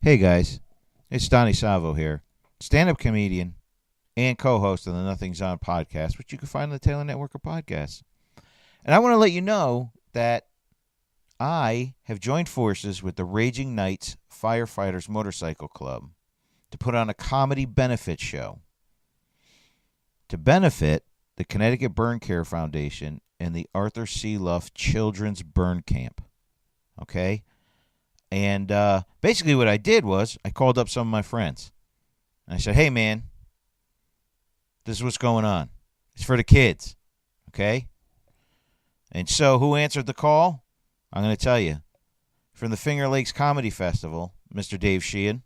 Hey guys, it's Donnie Salvo here, stand-up comedian and co-host of the Nothing's On podcast, which you can find on the Taylor Network of podcasts. And I want to let you know that I have joined forces with the Raging Knights Firefighters Motorcycle Club to put on a comedy benefit show to benefit the Connecticut Burn Care Foundation and the Arthur C. Luff Children's Burn Camp. Okay? And basically what I did was I called up some of my friends. And I said, hey, man, this is what's going on. It's for the kids. Okay? And so who answered the call? I'm going to tell you. From the Finger Lakes Comedy Festival, Mr. Dave Sheehan.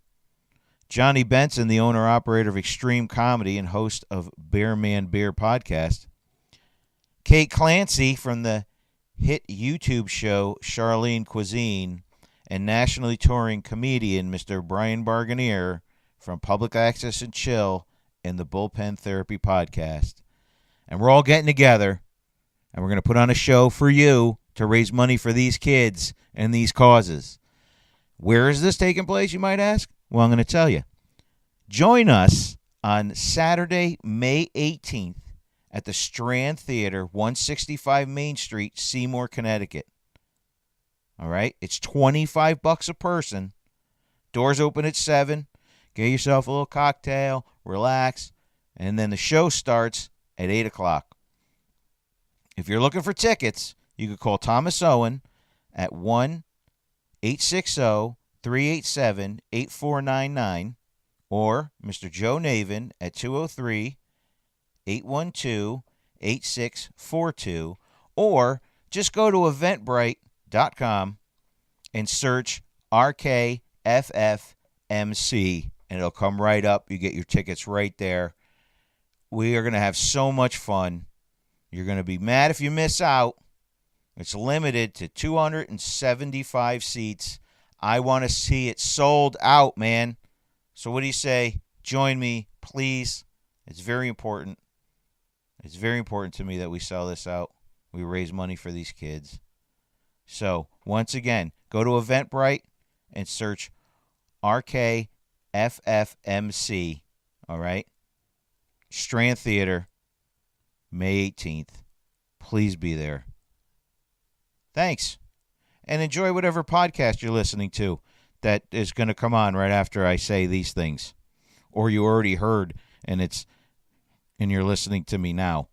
Johnny Benson, the owner-operator of Extreme Comedy and host of Bear Man Beer podcast. Kate Clancy from the hit YouTube show Charlene Cuisine. And nationally touring comedian Mr. Brian Barganier from Public Access and Chill and the Bullpen Therapy podcast. And we're all getting together, and we're going to put on a show for you to raise money for these kids and these causes. Where is this taking place, you might ask? Well, I'm going to tell you. Join us on Saturday, May 18th at the Strand Theater, 165 Main Street, Seymour, Connecticut. All right? It's $25 a person. Doors open at 7. Get yourself a little cocktail, relax, and then the show starts at 8 o'clock. If you're looking for tickets, you can call Thomas Owen at 1-860-387-8499 or Mr. Joe Navin at 203-812-8642, or just go to Eventbrite.com and search RKFFMC, and it'll come right up. You get your tickets right there. We are going to have so much fun. You're going to be mad if you miss out. It's limited to 275 seats. I want to see it sold out, man. So what do you say? Join me, please. It's very important. It's very important to me that we sell this out. We raise money for these kids. So, once again, go to Eventbrite and search RKFFMC, all right? Strand Theater, May 18th. Please be there. Thanks. And enjoy whatever podcast you're listening to that is going to come on right after I say these things. Or you already heard and you're listening to me now.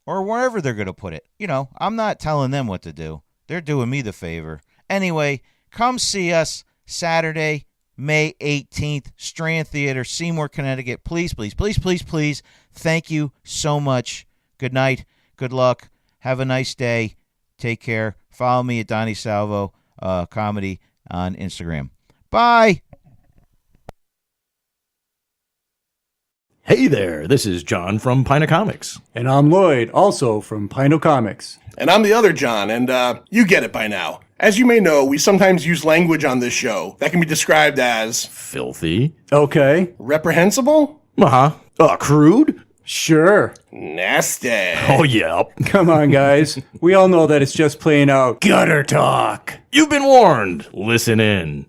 Or wherever they're going to put it. You know, I'm not telling them what to do. They're doing me the favor. Anyway, come see us Saturday, May 18th, Strand Theater, Seymour, Connecticut. Please, please, please, please, please. Thank you so much. Good night. Good luck. Have a nice day. Take care. Follow me at Donnie Salvo Comedy on Instagram. Bye. Hey there, this is John from Pint Comics. And I'm Lloyd, also from Pint Comics. And I'm the other John, and you get it by now. As you may know, we sometimes use language on this show that can be described as Filthy. Okay. reprehensible, Crude. Sure. nasty. Oh, yeah. Come on, guys. We all know that it's just plain out gutter talk. You've been warned. Listen in.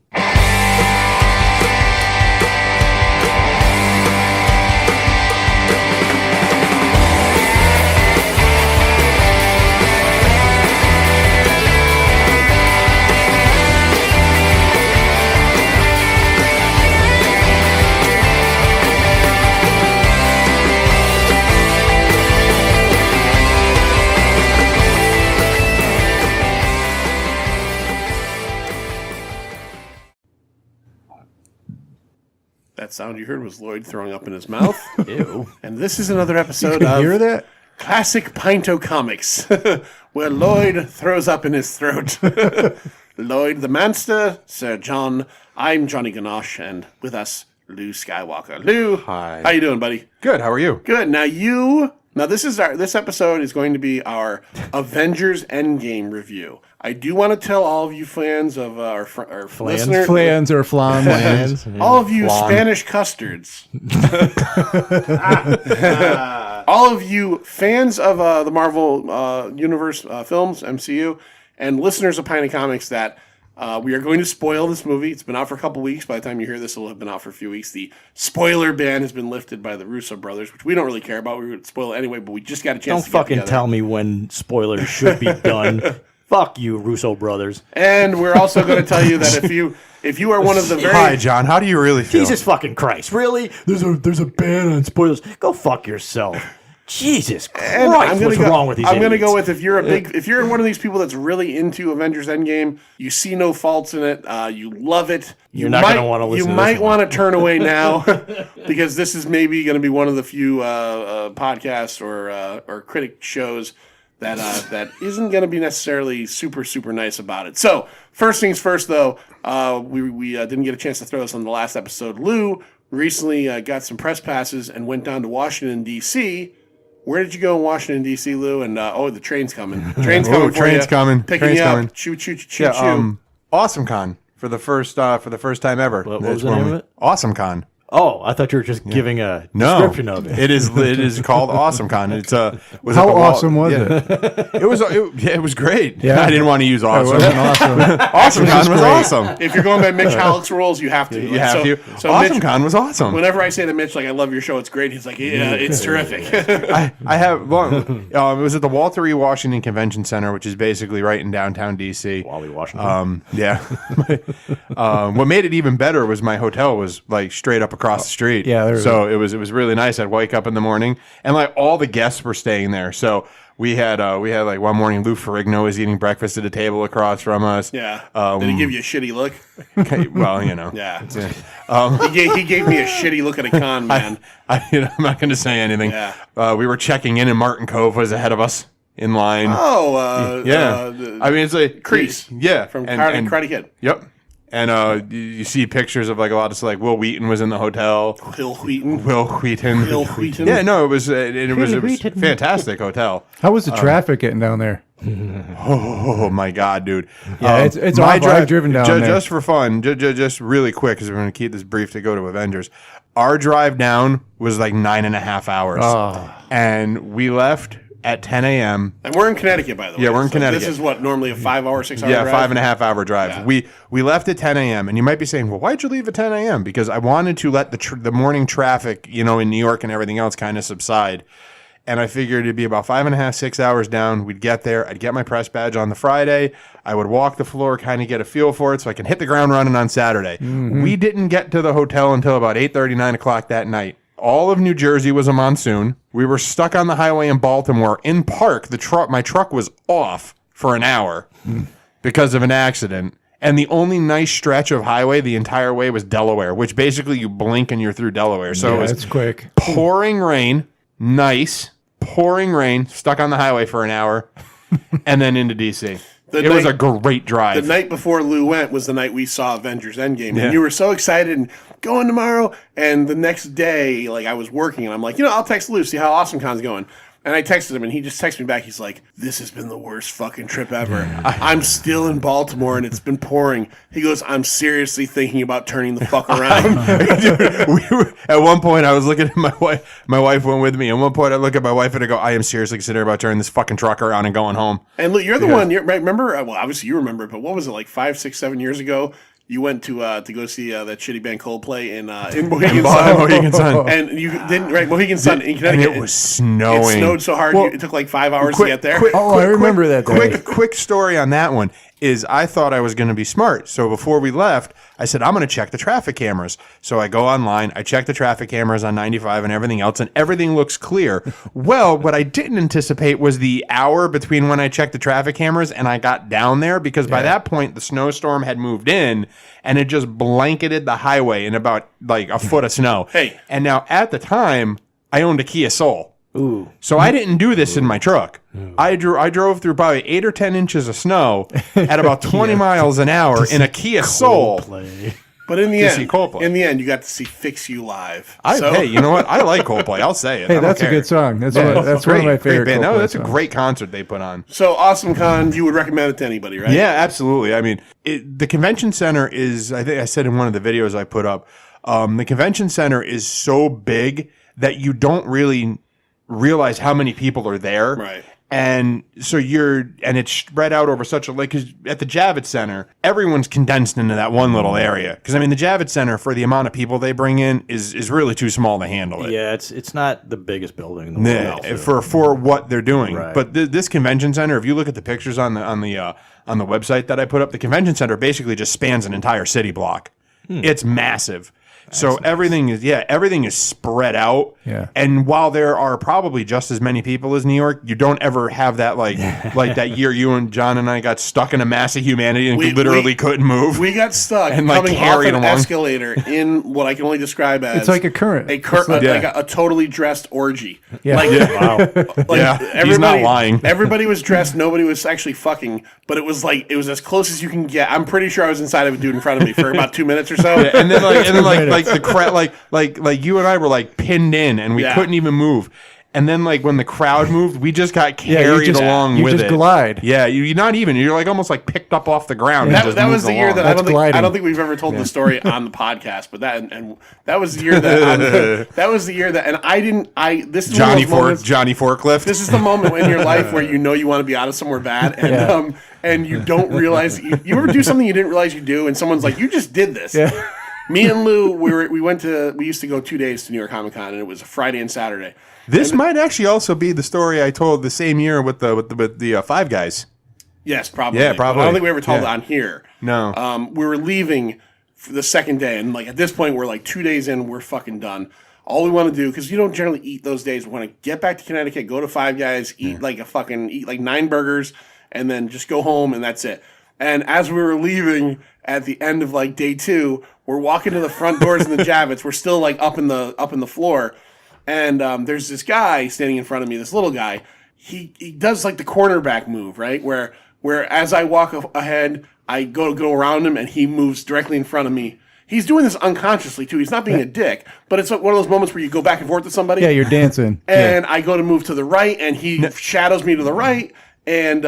That sound you heard was Lloyd throwing up in his mouth. Ew. And this is another episode You of hear that? Classic Pinto Comics, where Lloyd throws up in his throat. Lloyd the Manster, Sir Jon. I'm Johnny Ganache, and with us, Lou Skywalker. Lou, Hi. How you doing, buddy? Good. How are you? Good. Now this episode is going to be our Avengers Endgame review. I do want to tell all of you fans of our listeners, Flans or flans. all of you Flan. Spanish custards, all of you fans of the Marvel Universe films, MCU, and listeners of Pint Comics, that We are going to spoil this movie. It's been out for a couple weeks. By the time you hear this, it'll have been out for a few weeks. The spoiler ban has been lifted by the Russo brothers, which we don't really care about. We would spoil it anyway, but we just got a chance Don't fucking tell me when spoilers should be done. Fuck you, Russo brothers. And we're also going to tell you that if you are one of the very... Hi, John. How do you really feel? Jesus fucking Christ. Really? There's a ban on spoilers. Go fuck yourself. Jesus Christ. What's wrong with these I'm going to idiots? go with if you're one of these people that's really into Avengers Endgame, you see no faults in it, you love it. You're not going to want to listen to this. You might want to turn away now because this is maybe going to be one of the few podcasts or critic shows that isn't going to be necessarily super, super nice about it. So, first things first, though, we didn't get a chance to throw this on the last episode. Lou recently got some press passes and went down to Washington, D.C. Where did you go in Washington, D.C., Lou? And, the train's coming. Train's coming for train's you. coming. Picking Train's you coming. up. Choo, choo, choo, Yeah, choo. Awesome Con for the first time ever. What was the name of it? Awesome Con. Oh, I thought you were just giving a No, description of it. It is called Awesome Con. It's was How at the wall- awesome was yeah. it? It was great. Yeah. I didn't want to use awesome. wasn't awesome. Awesome Con was awesome. If you're going by Mitch Halleck's rules, you have to. You have to. So Awesome Mitch, Con was awesome. whenever I say to Mitch, like, I love your show, it's great, he's like, yeah, it's terrific. I have it was at the Walter E. Washington Convention Center, which is basically right in downtown D.C. Wally Washington. Yeah. What made it even better was my hotel was like straight up across the street. Yeah, so it was really nice. I'd wake up in the morning and like all the guests were staying there. So we had like one morning Lou Ferrigno was eating breakfast at a table across from us. Yeah. Did he give you a shitty look? Okay, well, you know. Yeah. He gave me a shitty look at a con, man. I'm not going to say anything. Yeah. We were checking in and Martin Cove was ahead of us in line. Oh, Yeah. I mean, it's like Crease. Yeah. From Karate Kid. Yep. And you see pictures of like a lot of like Will Wheaton was in the hotel. Will Wheaton. Will Wheaton. Will Wheaton. Yeah, no, it was a fantastic hotel. How was the traffic getting down there? Oh my god, dude! Yeah, it's awful. I've driven down there. Just for fun, just really quick, because we're going to keep this brief to go to Avengers. Our drive down was like 9.5 hours, and we left at 10 a.m. And we're in Connecticut, by the way. Yeah, we're in Connecticut. This is what, normally a 5 hour, 6 hour drive? 5.5 hour drive. Yeah. We left at 10 a.m. And you might be saying, well, why'd you leave at 10 a.m.? Because I wanted to let the morning traffic, in New York and everything else kind of subside. And I figured it'd be about 5.5, 6 hours down. We'd get there. I'd get my press badge on the Friday. I would walk the floor, kind of get a feel for it so I can hit the ground running on Saturday. Mm-hmm. We didn't get to the hotel until about 8:30, 9 o'clock that night. All of New Jersey was a monsoon. We were stuck on the highway in Baltimore. In park, my truck was off for an hour because of an accident. And the only nice stretch of highway the entire way was Delaware, which basically you blink and you're through Delaware. So it was it's quick. pouring rain, pouring rain, stuck on the highway for an hour, and then into D.C. It was a great drive. The night before Lou went was the night we saw Avengers Endgame. And you were so excited and going tomorrow. And the next day, like, I was working and I'm like, I'll text Lou, see how Awesome Con's going. And I texted him and he just texted me back. He's like, this has been the worst fucking trip ever. I'm still in Baltimore and it's been pouring. He goes, I'm seriously thinking about turning the fuck around. Dude, at one point, I was looking at my wife. My wife went with me. At one point, I look at my wife and I go, I am seriously considering about turning this fucking truck around and going home. And Lou, you're the one, right? Remember? Well, obviously you remember it, but what was it, like 5, 6, 7 years ago? You went to go see that shitty band Coldplay in Mohegan Sun. Mohegan Sun. And you didn't, right? Mohegan Sun in Connecticut. And it was snowing. It snowed so hard, it took like 5 hours to get there. I remember that day. Quick story on that one is I thought I was going to be smart. So before we left, I said, I'm going to check the traffic cameras. So I go online, I check the traffic cameras on 95 and everything else, and everything looks clear. Well, what I didn't anticipate was the hour between when I checked the traffic cameras and I got down there, because by that point, the snowstorm had moved in and it just blanketed the highway in about like a foot of snow. Hey. And now at the time, I owned a Kia Soul. Ooh. So I didn't do this in my truck. I drove through probably 8 or 10 inches of snow at about 20 miles an hour in a Kia Soul. But in the see Coldplay. you got to see Fix You live. Hey, you know what? I like Coldplay. I'll say it. Hey, I don't that's care. a good song. That's Yeah, that's great, one of my favorite. Great band. No, Coldplay that's a songs. great concert they put on. So Awesome Con, you would recommend it to anybody, right? Yeah, absolutely. I mean, the convention center is, I think I said in one of the videos I put up, the convention center is so big that you don't really realize how many people are there. Right. And so it's spread out over such a lake, because at the Javits Center, everyone's condensed into that one little area. Because, I mean, the Javits Center, for the amount of people they bring in, is really too small to handle it. Yeah, it's not the biggest building in the world. For what they're doing. Right. But this convention center, if you look at the pictures on the website that I put up, the convention center basically just spans an entire city block. It's massive. So everything is spread out. Yeah. And while there are probably just as many people as New York, you don't ever have that like that year you and John and I got stuck in a mass of humanity and literally couldn't move. We got stuck and like coming off carried an along. escalator in what I can only describe as It's like a current. like a totally dressed orgy. Yeah. Like, Wow. like he's not lying. Everybody was dressed. Nobody was actually fucking, but it was as close as you can get. I'm pretty sure I was inside of a dude in front of me for about 2 minutes or so. And then like the crowd, like you and I were like pinned in and we couldn't even move. And then like when the crowd moved, we just got carried along with it. You just glide. Yeah, you're not even. You're like almost like picked up off the ground. That was the year that I don't think we've ever told the story on the podcast, but that was the year that that was the year that, and this is Johnny Forklift. This is the moment in your life where you know you want to be out of somewhere bad, and and you don't realize you ever do something you didn't realize you do, and someone's like, you just did this. Yeah. Me and Lou, we used to go 2 days to New York Comic Con, and it was a Friday and Saturday. This might actually also be the story I told the same year with the Five Guys. Yes, probably. Yeah, probably. But I don't think we ever told it on here. No. We were leaving for the second day, and like at this point, we're like 2 days in, we're fucking done. All we want to do, because you don't generally eat those days, we want to get back to Connecticut, go to Five Guys, eat like 9 burgers, and then just go home, and that's it. And as we were leaving at the end of like day 2, we're walking to the front doors in the Javits. We're still like up in the floor. And there's this guy standing in front of me, this little guy. He does like the cornerback move, right? Where as I walk ahead, I go around him, and he moves directly in front of me. He's doing this unconsciously too. He's not being a dick, but it's like one of those moments where you go back and forth with somebody. Yeah, you're dancing. And I go to move to the right, and he shadows me to the right. And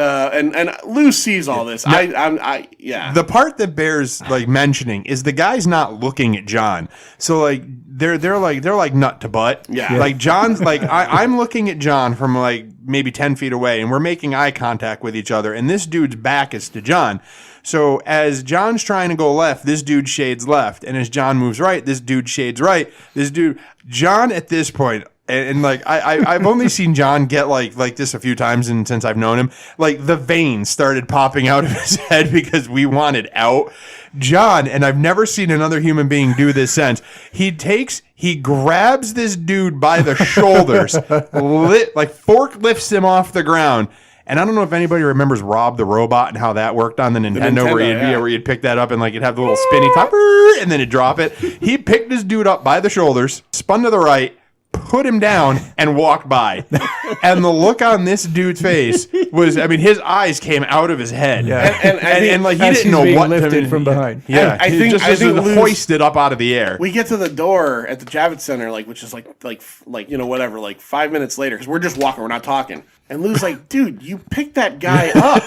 Lou sees all this. Yeah. The part that bears like mentioning is the guy's not looking at John. So like they're like nut to butt. Yeah. Like John's like I'm looking at John from like maybe 10 feet away, and we're making eye contact with each other, and this dude's back is to John. So as John's trying to go left, this dude shades left, and as John moves right, this dude shades right. John at this point. And like I've only seen John get like this a few times since I've known him. Like the veins started popping out of his head because we wanted out. John, and I've never seen another human being do this since. He grabs this dude by the shoulders, forklifts him off the ground. And I don't know if anybody remembers Rob the Robot and how that worked on the Nintendo where you'd pick that up and like you'd have the little spinny top and then it'd drop it. He picked this dude up by the shoulders, spun to the right, put him down, and walked by. And the look on this dude's face was, I mean, his eyes came out of his head. Yeah. And like he didn't know what lifted from behind. Yeah, I think hoisted up out of the air. We get to the door at the Javits Center, which is like 5 minutes later, because we're just walking, we're not talking. And Lou's like, dude, you picked that guy up.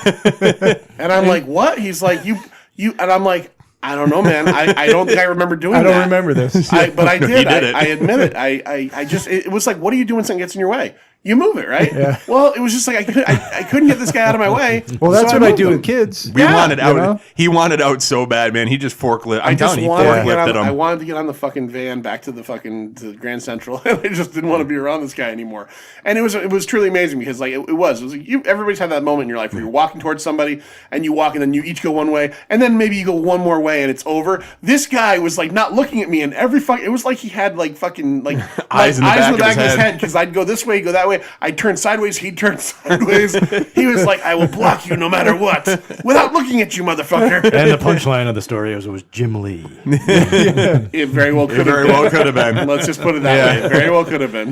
And I'm like, what? He's like, you, and I'm like, I don't know, man. I don't think I remember doing that. I don't remember this. But I did. He did it. I admit it. I just, it was like, what are you doing? Something gets in your way. You move it, right? Yeah. Well, it was just like I couldn't get this guy out of my way. Well, that's so what I moved do him. with kids. We wanted out. You know? He wanted out so bad, man. He just forklifted. I forklifted him. I wanted to get on the fucking van back to the Grand Central, and I just didn't want to be around this guy anymore. And it was truly amazing because like it was like everybody's had that moment in your life where you're walking towards somebody and you walk and then you each go one way and then maybe you go one more way and it's over. This guy was like not looking at me and it was like he had like fucking like eyes in the back of his head because I'd go this way, go that way. I'd turn sideways, he'd turn sideways. He was like, I will block you no matter what without looking at you, motherfucker. And the punchline of the story was it was Jim Lee. It very well could have been. Let's just put it that way. It very well could have been.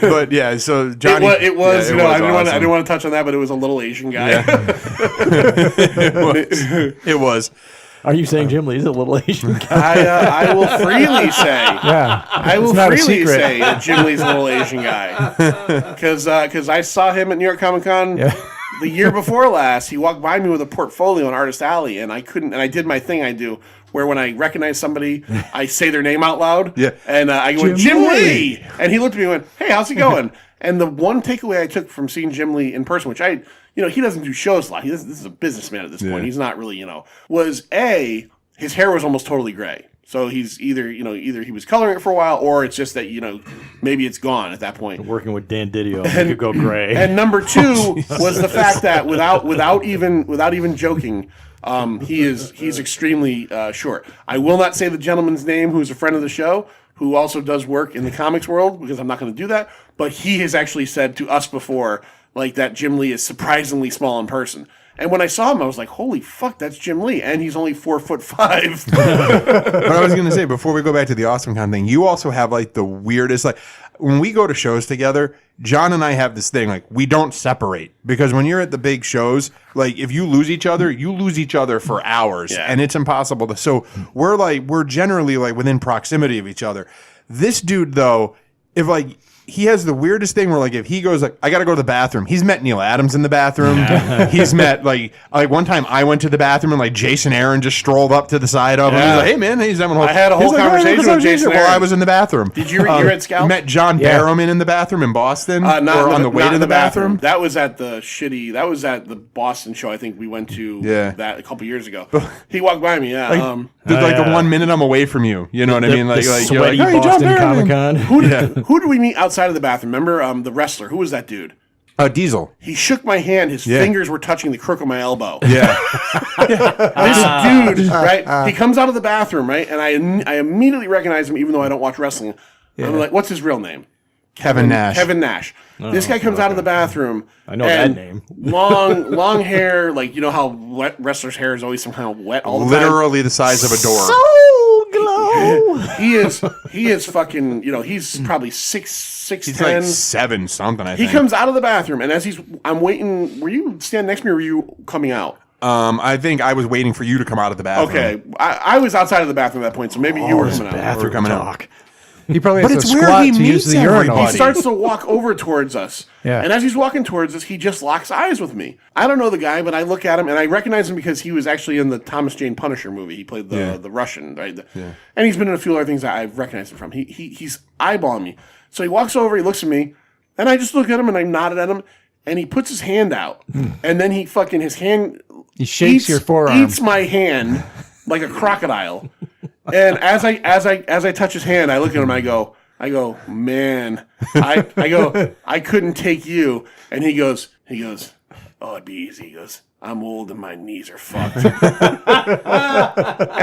But yeah, so Johnny, it was. Yeah, I didn't want to touch on that, but it was a little Asian guy. Yeah. It was. Are you saying Jim Lee's a little Asian guy? I will freely say. Yeah. I will freely say that Jim Lee's a little Asian guy. Because I saw him at New York Comic Con the year before last. He walked by me with a portfolio in Artist Alley, and I did my thing I do, where when I recognize somebody, I say their name out loud. Yeah. And I go, Jim Lee! And he looked at me and went, hey, how's it going? And the one takeaway I took from seeing Jim Lee in person, which he doesn't do shows a lot. This is a businessman at this point. He's not really, was his hair was almost totally gray. So he's either he was coloring it for a while, or it's just that, maybe it's gone at that point. Working with Dan Didio, he could go gray. And number two was the fact that without even joking, he's extremely short. I will not say the gentleman's name who's a friend of the show, who also does work in the comics world, because I'm not going to do that. But he has actually said to us before, like, that Jim Lee is surprisingly small in person. And when I saw him, I was like, holy fuck, that's Jim Lee. And he's only 4'5". But I was going to say, before we go back to the AwesomeCon thing, you also have like the weirdest, like when we go to shows together, John and I have this thing, like we don't separate, because when you're at the big shows, like if you lose each other for hours, and it's impossible to, so we're generally like within proximity of each other. This dude though, if like, he has the weirdest thing where, like, if he goes, like, I got to go to the bathroom. He's met Neil Adams in the bathroom. He's met, like one time I went to the bathroom and, like, Jason Aaron just strolled up to the side of him. He's like, hey, man. He's having I had a whole conversation with Jason Aaron while I was in the bathroom. Did you you're at Scout? Met John Barrowman in the bathroom in Boston on the way to the bathroom. That was at the Boston show I think we went to that a couple years ago. He walked by me, the 1 minute I'm away from you. You know what I mean? Like sweaty you're like, hey, Boston Comic-Con. Who did we meet outside of the bathroom? Remember the wrestler? Who was that dude? Diesel. He shook my hand. His fingers were touching the crook of my elbow. Yeah. This dude, right? He comes out of the bathroom, right? And I immediately recognize him, even though I don't watch wrestling. I'm like, what's his real name? Kevin Nash. Kevin Nash. This guy comes out of the bathroom. I know that name. long hair, like, you know how wrestlers' hair is always somehow wet all the time? Literally the size of a door. So glow. He is fucking, he's probably 6'10". He's like 7 something, I think. He comes out of the bathroom, and as I'm waiting, were you standing next to me, or were you coming out? I think I was waiting for you to come out of the bathroom. Okay. I was outside of the bathroom at that point, so maybe you were coming out. Bathroom coming out. He probably But has it's to where squat he to use meets the urinal. He starts to walk over towards us. Yeah. And as he's walking towards us, he just locks eyes with me. I don't know the guy, but I look at him, and I recognize him because he was actually in the Thomas Jane Punisher movie. He played the Russian, right? And he's been in a few other things that I've recognized him from. He's eyeballing me. So he walks over, he looks at me, and I just look at him, and I nodded at him, and he puts his hand out. And then he He shakes your forearm. Eats my hand like a crocodile. And as I touch his hand, I look at him, I go, man, I couldn't take you. And he goes, oh, it'd be easy. He goes, I'm old and my knees are fucked. And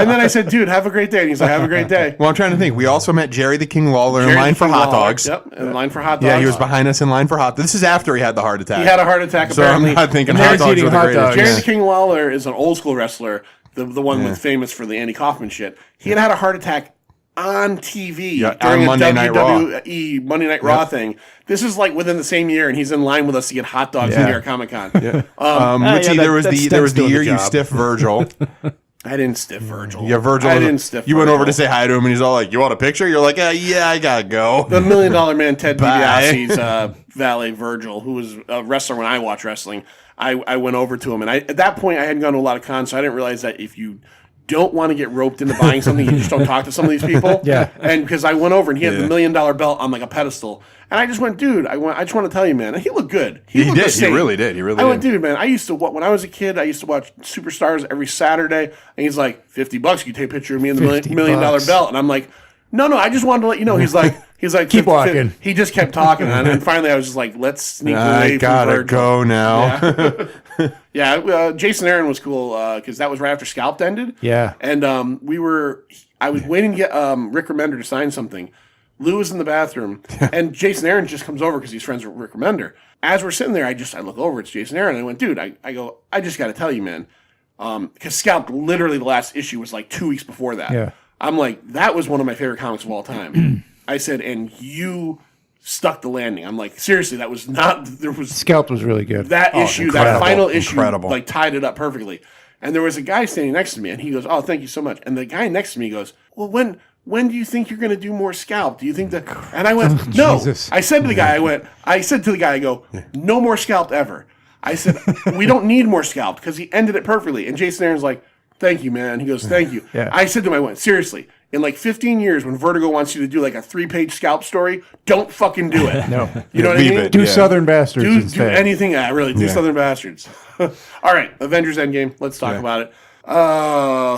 then I said, dude, have a great day. And he's like, have a great day. Well, I'm trying to think. We also met Jerry the King Lawler in line for hot dogs. Yep, in line for hot dogs. Yeah, he was behind us in line for hot dogs. This is after he had the heart attack. He had a heart attack, So apparently. I'm not thinking And hot he's dogs eating were the hot greatest. dogs. Jerry Yeah. the King Lawler is an old school wrestler, the one with famous for the Andy Kaufman shit. He had a heart attack on TV during on Monday Night Raw. WWE Monday Night Raw thing. This is like within the same year, and he's in line with us to get hot dogs in New York Comic Con. Richie, that- there was that the Step's doing year the you job. stiff Virgil. I didn't stiff Virgil. Yeah, Virgil. I didn't stiff You went over to Virgil. say hi to him, and he's all like, "You want a picture?" You're like, "Yeah, I gotta go." The $1 Million Man Ted Bye. DiBiase's valet Virgil, who was a wrestler when I watched wrestling. I went over to him, and at that point I hadn't gone to a lot of cons, so I didn't realize that if you don't want to get roped into buying something, you just don't talk to some of these people. Yeah. And because I went over and he had the $1 Million belt on like a pedestal, and I just went, dude, I just want to tell you, man, and he looked good. He looked did. the He same. really did. He really I went, did. dude, man, I used to when I was a kid, I used to watch Superstars every Saturday, and he's like, $50, you take a picture of me in the $1 Million belt, and I'm like, no, I just wanted to let you know. He's like, Keep walking. He just kept talking, and finally I was just like, let's sneak away I from gotta Virgil. go now. Yeah, Jason Aaron was cool because that was right after Scalped ended. Yeah. And I was waiting to get Rick Remender to sign something. Lou was in the bathroom, and Jason Aaron just comes over because he's friends with Rick Remender. As we're sitting there, I look over, it's Jason Aaron, and I went, dude, I just got to tell you, man, because Scalped, literally the last issue was like 2 weeks before that. Yeah. I'm like, that was one of my favorite comics of all time. I said, and you stuck the landing. I'm like, seriously, that was not, there was Scalped was really good. that issue, incredible, that final issue, incredible. like tied it up perfectly. And there was a guy standing next to me, and he goes, "Oh, thank you so much." And the guy next to me goes, "Well, when do you think you're going to do more Scalp? Do you think that?" And I went, "No." Jesus. I said to the guy, I go, "No more Scalp ever." I said, "We don't need more Scalp because he ended it perfectly." And Jason Aaron's like, "Thank you, man." He goes, "Thank you." Yeah. I said to him, I went, "Seriously, in like 15 years, when Vertigo wants you to do like a 3-page scalp story, don't fucking do it. No. You know what I Leave mean? it. Do Yeah. Southern Bastards Do instead. anything. Yeah, really. Do Yeah. Southern Bastards. All right, Avengers Endgame. Let's talk about it.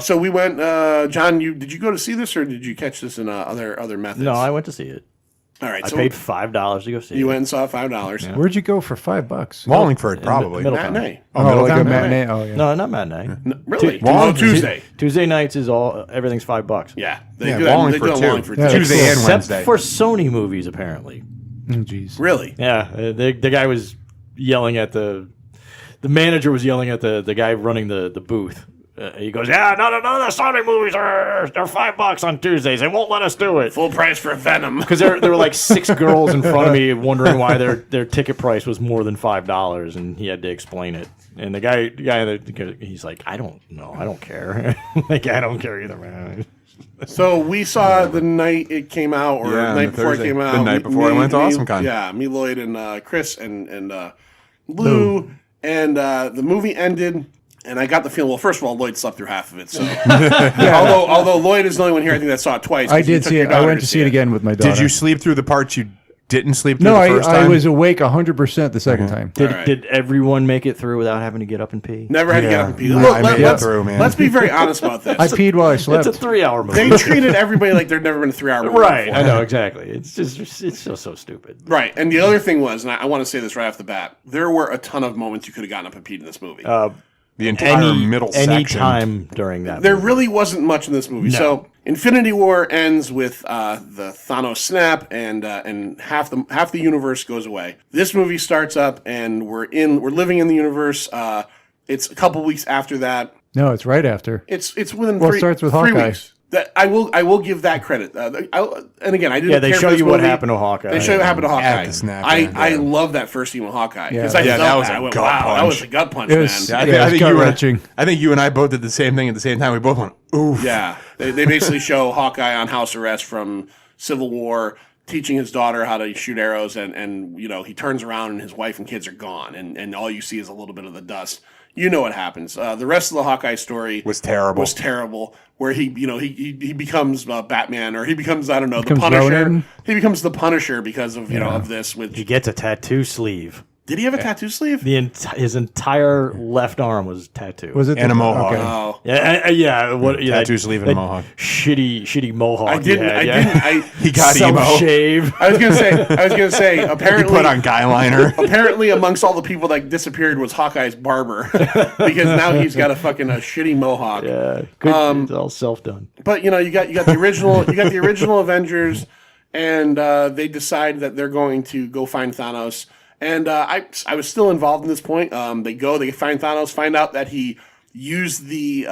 So we went. John, did you go to see this, or did you catch this in other methods? No, I went to see it. All right, I so paid $5 to go see it. you went and saw $5. Where'd you go for $5? Wallingford, probably. Middletown. Matinee. Oh, like a Middletown? matinee. Oh, yeah. No, not matinee. Really? Tu- Tuesday. Tuesday nights is everything's $5. Yeah, Yeah, do that- Wallingford, do it too. Wallingford, Yeah, too. Tuesday and Except Wednesday. for Sony movies, apparently. Oh, jeez. Really? Yeah, the guy was yelling at the manager was yelling at the guy running the booth. He goes, yeah, none of the Sonic movies they're $5 on Tuesdays. They won't let us do it. Full price for Venom. Because there were like 6 girls in front of me wondering why their ticket price was more than $5, and he had to explain it. And the guy, he's like, I don't know, I don't care. Like, I don't care either, man. So we saw it the night it came out, or Yeah, the night the before Thursday. it came out. The night before I went to AwesomeCon. Yeah, me, Lloyd, and Chris, and Lou. And the movie ended, and I got the feeling, well, first of all, Lloyd slept through half of it. So, although Lloyd is the only one here, I think that saw it twice. I 'cause you did took see your it. I daughter went to see it again with my daughter. Did you sleep through the parts you didn't sleep through No, the first I time? was awake 100% the second time. Did, All right. did everyone make it through without having to get up and pee? Never had to get Yeah. up and pee. I Look, made it let's, through, man. let's be very honest about this. I peed while I slept. It's a 3-hour movie. They treated everybody like there'd never been a 3-hour movie Right, before. I know, exactly. It's just so stupid. Right, and the other thing was, and I want to say this right off the bat, there were a ton of moments you could have gotten up and peed in this movie. the entire middle any section. time during that There movie. really wasn't much in this movie. So Infinity War ends with the Thanos snap, and half the universe goes away. This movie starts up, and we're living in the universe. It's a couple weeks after that. No, it's right after. It's within Well, it three, starts with 3 Hawkeye. weeks. That I will give that credit. And again, I didn't. Yeah, they care show for this you what movie. happened to Hawkeye. They show you what happened to Hawkeye. At the snap, I yeah. love that first scene with Hawkeye because Yeah. I Yeah, felt that was a I went, gut wow, that punch. was a gut punch, It was- man. Yeah, I think gut-wrenching. I think you and I both did the same thing at the same time. We both went, oof. Yeah, they basically show Hawkeye on house arrest from Civil War, teaching his daughter how to shoot arrows, and he turns around and his wife and kids are gone, and all you see is a little bit of the dust. You know what happens. The rest of the Hawkeye story Was terrible. Where he becomes Batman, or he becomes, I don't know, the Becomes Punisher. Ronin? He becomes the Punisher because of of this. Which He gets a tattoo sleeve. did he have a tattoo sleeve? His entire left arm was tattooed. Was it And a mohawk. Okay. Oh. Yeah. What? Yeah, Tattoo sleeve and a mohawk. Shitty mohawk. I didn't. He I had, didn't. He got emo. Self-shave. I was gonna say. He Apparently, put on guy liner. apparently, amongst all the people that disappeared was Hawkeye's barber, because now he's got a shitty mohawk. Yeah, good. It's all self-done. But you got the original Avengers, and they decide that they're going to go find Thanos. And I was still involved in this point. They find Thanos, find out that he used the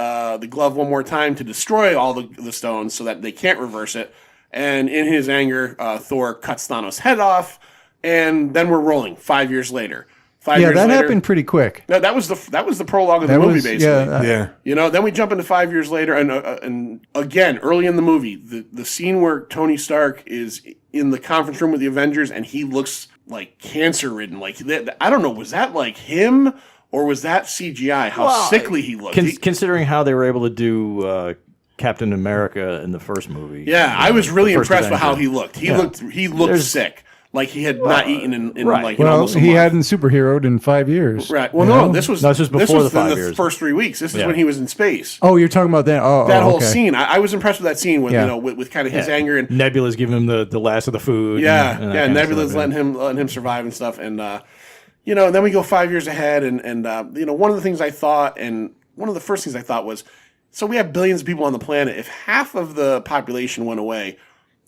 glove one more time to destroy all the stones, so that they can't reverse it. And in his anger, Thor cuts Thanos' head off, and then we're rolling 5 years later. 5 Yeah, years that later, happened pretty quick. No, that was the prologue of the That movie, was basically. yeah. Then we jump into 5 years later, and again, early in the movie, the scene where Tony Stark is in the conference room with the Avengers, and he looks like cancer-ridden. Like, I don't know, was that like him, or was that CGI? How sickly he looked. Considering how they were able to do Captain America in the first movie. Yeah, I was really first impressed with how Avenger. he looked. He looked sick. Like he had not eaten in right. like in Well, almost a he month. hadn't superheroed in 5 years. Right. Well, you no, know? this was before the 5 in the years. first 3 weeks. This is Yeah. when he was in space. Oh, you're talking about that? Oh, That whole okay. scene, I was impressed with that scene with Yeah. with kind of his anger and Nebula's giving him the last of the food. yeah, and that yeah. kind of Nebula's stuff, letting him survive and stuff, and then we go 5 years ahead, and one of the things I thought, and one of the first things I thought was, so we have billions of people on the planet. If half of the population went away,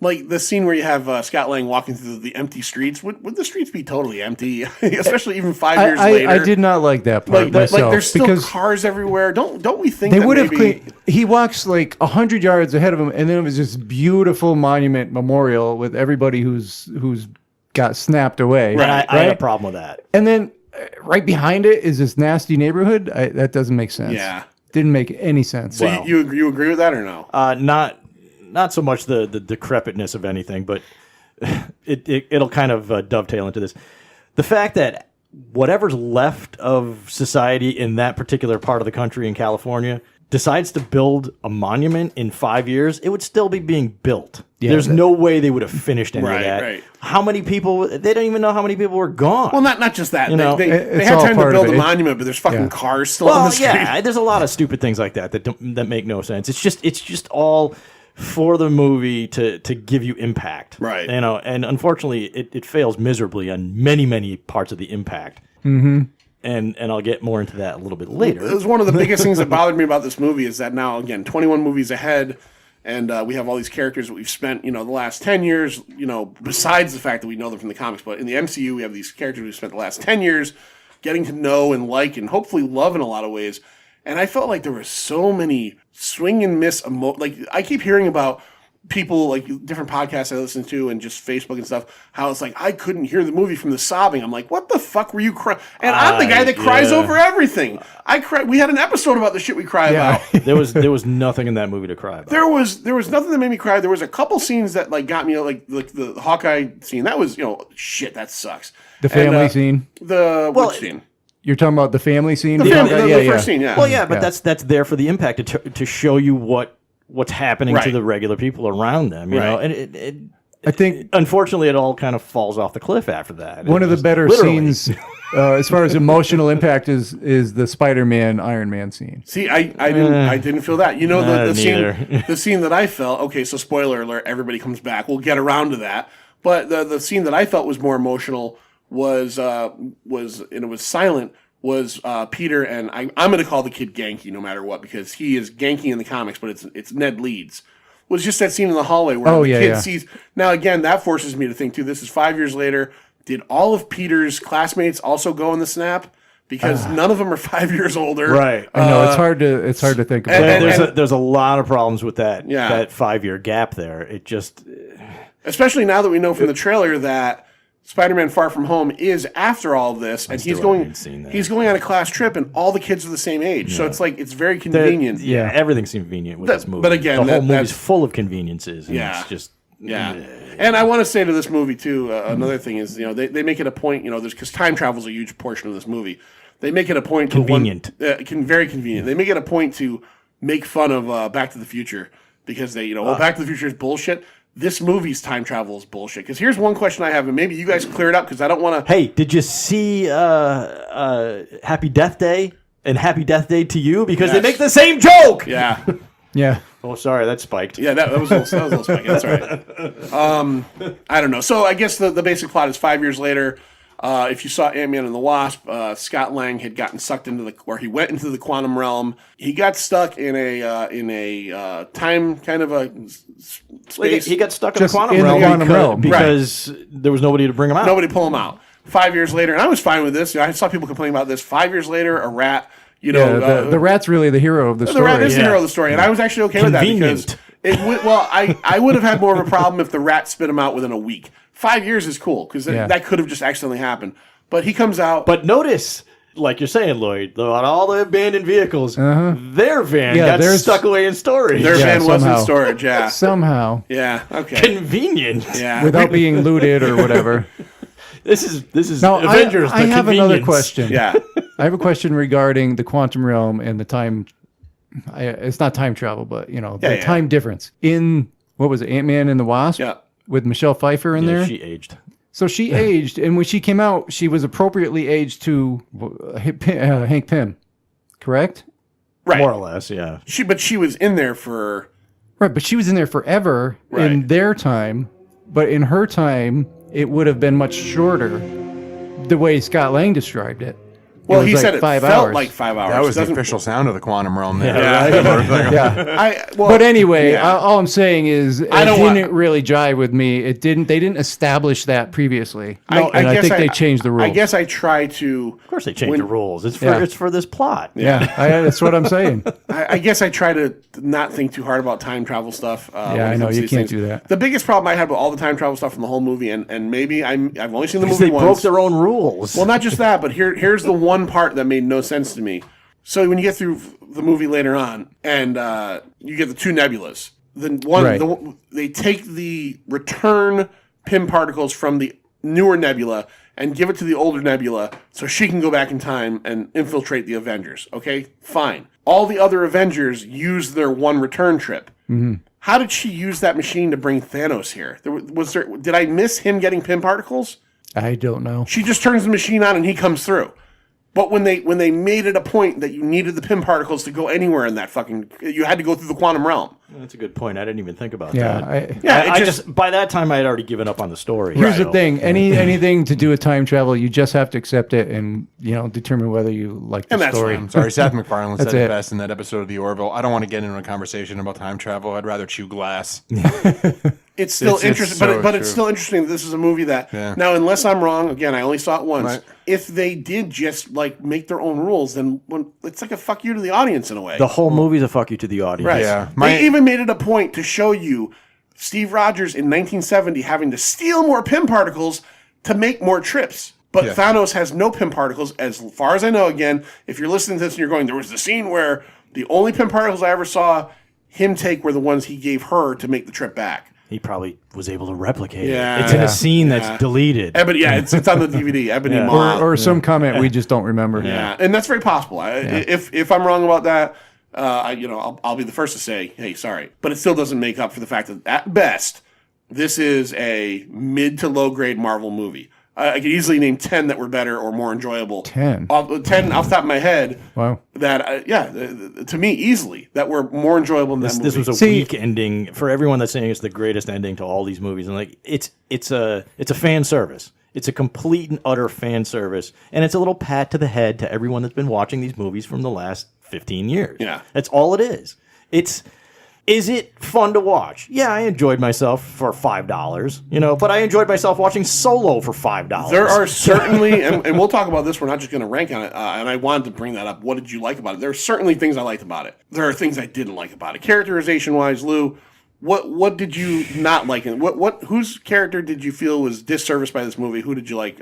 like the scene where you have Scott Lang walking through the empty streets, would the streets be totally empty? Especially even 5 years later. I did not like that part like myself. there's still because cars everywhere. Don't we think they that would have maybe- cleaned. He walks like 100 yards ahead of him, and then it was this beautiful monument memorial with everybody who's got snapped away. And I had a problem with that. And then right behind it is this nasty neighborhood. That doesn't make sense. Yeah. Didn't make any sense. So you agree with that or no? Not so much the decrepitness of anything, but it'll kind of dovetail into this. The fact that whatever's left of society in that particular part of the country in California decides to build a monument in 5 years, it would still be being built. Yeah, There's no way they would have finished any of Right, that. right. How many people? They don't even know how many people were gone. Well, not just that. You know, they it's had all time to part of build a it. monument, but there's fucking Yeah. cars still on well, the street. yeah. There's a lot of stupid things like that that make no sense. It's just all for the movie to give you impact, Right. You know, and unfortunately, it fails miserably on many parts of the impact. Mm-hmm. And I'll get more into that a little bit later. It was one of the biggest things that bothered me about this movie is that now, again, 21 movies ahead, and we have all these characters that we've spent, the last 10 years, besides the fact that we know them from the comics, but in the MCU, we have these characters we've spent the last 10 years getting to know and like and hopefully love in a lot of ways. And I felt like there were so many swing and miss like I keep hearing about people, like different podcasts I listen to and just Facebook and stuff, how it's like I couldn't hear the movie from the sobbing. I'm like, what the fuck were you crying? And I'm the guy that cries over everything. I cry. We had an episode about the shit we cry about. There was nothing in that movie to cry about. There was nothing that made me cry. There was a couple scenes that like got me, like the Hawkeye scene. That was shit. That sucks. The family scene. Which scene? You're talking about the family scene? The first scene. Yeah. Well, yeah, but that's there for the impact to show you what's happening to the regular people around them, you know, and I think unfortunately it all kind of falls off the cliff after that. one of the better scenes, as far as emotional impact, is the Spider-Man Iron Man scene. See, I didn't feel that. The neither. the scene that I felt. Okay, so spoiler alert. Everybody comes back. We'll get around to that. But the scene that I felt was more emotional was and it was silent. Was Peter, and I'm going to call the kid Genki no matter what, because he is Genki in the comics, but it's Ned Leeds. Was just that scene in the hallway where the kid sees. Now, again, that forces me to think, too, this is 5 years later. Did all of Peter's classmates also go in the snap? Because none of them are 5 years older. Right. I know, it's hard to think about. There's a lot of problems with that, Yeah. that 5 year gap there. It just... Especially now that we know from the trailer that Spider-Man Far From Home is after all of this, and he's going on a class trip, and all the kids are the same age. So it's like it's very convenient. Everything's convenient with this movie. But again, the whole movie's full of conveniences. And Yeah. it's just And I want to say to this movie too, another thing is they make it a point, because time travel is a huge portion of this movie. They make it a point Convenient. very convenient. They make it a point to make fun of Back to the Future because they Back to the Future is bullshit. This movie's time travel is bullshit. Because here's one question I have, and maybe you guys clear it up because I don't want to. Hey, did you see Happy Death Day and Happy Death Day to You? Because they make the same joke. Yeah. Yeah. Oh, sorry, that spiked. Yeah, that was a little spiky. That's all right. I don't know. So I guess the basic plot is 5 years later. If you saw Ant-Man and the Wasp, Scott Lang had gotten sucked he went into the quantum realm. He got stuck in a time kind of a space. He got stuck Just in the in the quantum quantum realm. because there was nobody to bring him out. Nobody pull him out. 5 years later, and I was fine with this. I saw people complaining about this. 5 years later, a rat. The rat's really the hero of the story. The rat is the hero of the story, and I was actually okay with that because I would have had more of a problem if the rat spit him out within a week. 5 years is cool because that could have just accidentally happened. But he comes out. But notice, like you're saying, Lloyd, on all the abandoned vehicles, their van got stuck away in storage. Their van was in storage, yeah. Somehow. Yeah, okay. Convenient. Yeah. Without being looted or whatever. This is Now, Avengers. I have another convenience. question. Yeah. I have a question regarding the quantum realm and the time. It's not time travel, but the time difference in what was it, Ant-Man and the Wasp? Yeah. With Michelle Pfeiffer in there. She aged. So she aged, and when she came out, she was appropriately aged to Hank Pym, correct? Right. More or less, yeah. But she was in there for. Right, but she was in there forever in their time, but in her time, it would have been much shorter, the way Scott Lang described it. Well, was he like said it 5 felt hours. like 5 hours. That was the Doesn't- official sound of the quantum realm there. Yeah. Well, But anyway, yeah. all I'm saying is it I don't want- didn't really jive with me. They didn't establish that previously. And I guess think they changed the rules. I guess I try to. Of course they changed When- the rules. It's for Yeah. it's for this plot. Yeah, that's what I'm saying. I guess I try to not think too hard about time travel stuff. Yeah, when it I know, comes to you these can't things. do that. The biggest problem I had with all the time travel stuff from the whole movie, and maybe I've only seen the Because movie they once. broke their own rules. Well, not just that, but here's the one part that made no sense to me. So when you get through the movie later on, and you get the two nebulas, then Right. they take the return Pym particles from the newer Nebula and give it to the older Nebula so she can go back in time and infiltrate the Avengers. Okay, fine. All the other Avengers used their one return trip. Mm-hmm. How did she use that machine to bring Thanos here? Did I miss him getting Pym particles? I don't know. She just turns the machine on and he comes through. But when they made it a point that you needed the Pym particles to go anywhere in that you had to go through the quantum realm. That's a good point. I didn't even think about Yeah, that. I just by that time I had already given up on the story. Here's the So- thing: anything to do with time travel, you just have to accept it and determine whether you like the And that's story. fine. I'm sorry, Seth MacFarlane said That's it it. best in that episode of The Orville. I don't want to get into a conversation about time travel. I'd rather chew glass. It's still It's interesting, so but it's true. still interesting that this is a movie that now, unless I'm wrong, again, I only saw it once. Right. If they did just make their own rules, then it's like a fuck you to the audience in a way. The whole movie's a fuck you to the audience. Right. Yeah. They even made it a point to show you Steve Rogers in 1970 having to steal more Pym particles to make more trips. But Thanos has no Pym particles, as far as I know. Again, if you're listening to this and you're going, there was the scene where the only Pym particles I ever saw him take were the ones he gave her to make the trip back. He probably was able to replicate Yeah. it. It's in a scene that's deleted. Ebony, it's on the DVD. Ebony Maw. or some comment we just don't remember. Yeah, and that's very possible. If I'm wrong about that, I'll be the first to say, hey, sorry. But it still doesn't make up for the fact that at best, this is a mid to low grade Marvel movie. I could easily name 10 that were better or more enjoyable. 10? 10 off the top of my head. Wow. That, to me, easily, that were more enjoyable than that movie. This was a weak ending for everyone that's saying it's the greatest ending to all these movies. And it's a fan service. It's a complete and utter fan service, and it's a little pat to the head to everyone that's been watching these movies from the last 15 years. Yeah. That's all it is. Is it fun to watch? Yeah, I enjoyed myself for $5, but I enjoyed myself watching Solo for $5. There are certainly, and we'll talk about this, we're not just going to rank on it, and I wanted to bring that up. What did you like about it? There are certainly things I liked about it. There are things I didn't like about it. Characterization-wise, Lou, what did you not like? Whose character did you feel was disserviced by this movie? Who did you like,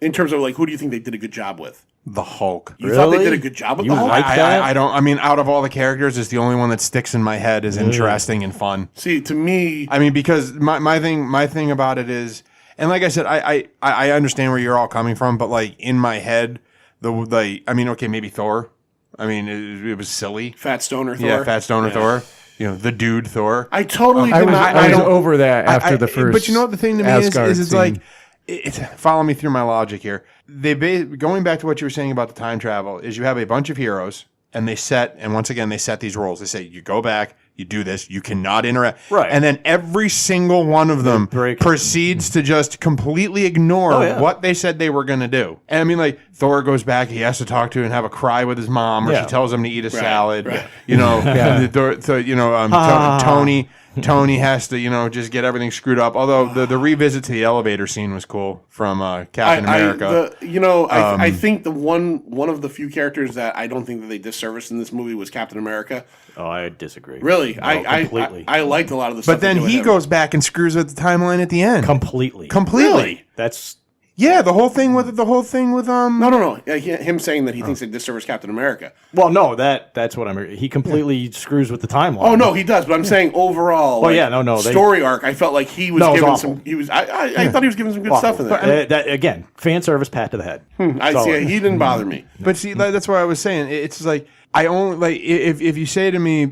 in terms of, who do you think they did a good job with? The Hulk. You thought they did a good job with the Hulk? I don't. I mean, out of all the characters, it's the only one that sticks in my head as interesting and fun. See, to me, I mean, because my thing about it is, and like I said, I understand where you're all coming from, but in my head, maybe Thor. I mean, it was silly. Fat Stoner Thor. Yeah, Fat Stoner Thor. The dude Thor. I totally I did was, not. I was over that after the first. But you know what the thing to me Asgard is it's scene. follow me through my logic here. Going back to what you were saying about the time travel, is you have a bunch of heroes and they set these roles. They say, you go back, you do this, you cannot interact. Right. And then every single one of them proceeds to just completely ignore what they said they were going to do. And I mean, Thor goes back, he has to talk to and have a cry with his mom, or she tells him to eat a salad. Right. Tony has to, just get everything screwed up. Although the revisit to the elevator scene was cool from Captain America. I think the one of the few characters that I don't think that they disserviced in this movie was Captain America. Oh, I disagree. Really, completely. I liked a lot of the stuff. But then he goes back and screws with the timeline at the end. Completely. Really? That's Yeah, the whole thing with No. Him saying that he thinks they disservice Captain America. well, no, that's what I'm. He completely screws with the timeline. Oh no, he does. But I'm saying overall. Story arc. I felt like he was No, it was giving awful. some. He was. I thought he was giving some good stuff in there. That again, fan service, pat to the head. I see. He didn't bother me. But see, that's what I was saying. It's I only if you say to me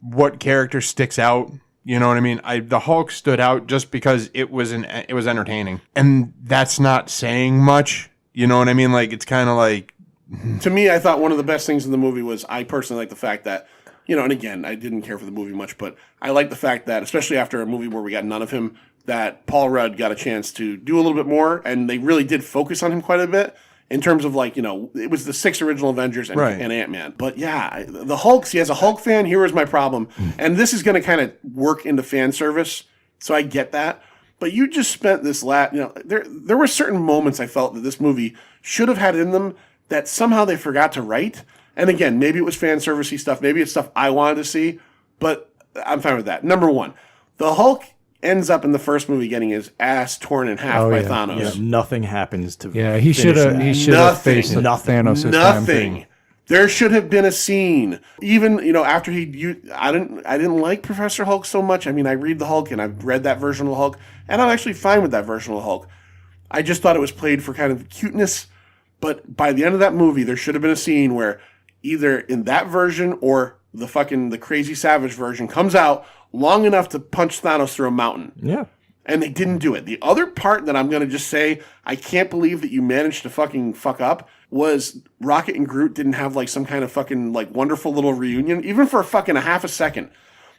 what character sticks out. You know what I mean? The Hulk stood out just because it was entertaining, and that's not saying much. You know what I mean? It's kind of To me, I thought one of the best things in the movie was I personally like the fact that, and again, I didn't care for the movie much, but I like the fact that, especially after a movie where we got none of him, that Paul Rudd got a chance to do a little bit more, and they really did focus on him quite a bit. In terms of it was the 6 original Avengers and Ant-Man. But yeah, the Hulk, as a Hulk fan, here is my problem. And this is going to kind of work into fan service, so I get that. But you just spent this there were certain moments I felt that this movie should have had in them that somehow they forgot to write. And again, maybe it was fan servicey stuff, maybe it's stuff I wanted to see, but I'm fine with that. Number 1, the Hulk ends up in the first movie getting his ass torn in half by Thanos. Yeah, nothing happens to. Yeah, he should have faced Thanos. Nothing. There should have been a scene. Even after I didn't like Professor Hulk so much. I mean, I read the Hulk and I've read that version of the Hulk, and I'm actually fine with that version of the Hulk. I just thought it was played for kind of cuteness. But by the end of that movie, there should have been a scene where either in that version or the crazy savage version comes out long enough to punch Thanos through a mountain. Yeah. And they didn't do it. The other part that I'm going to just say, I can't believe that you managed to fucking fuck up, was Rocket and Groot didn't have like some kind of fucking like wonderful little reunion, even for fucking a half a second.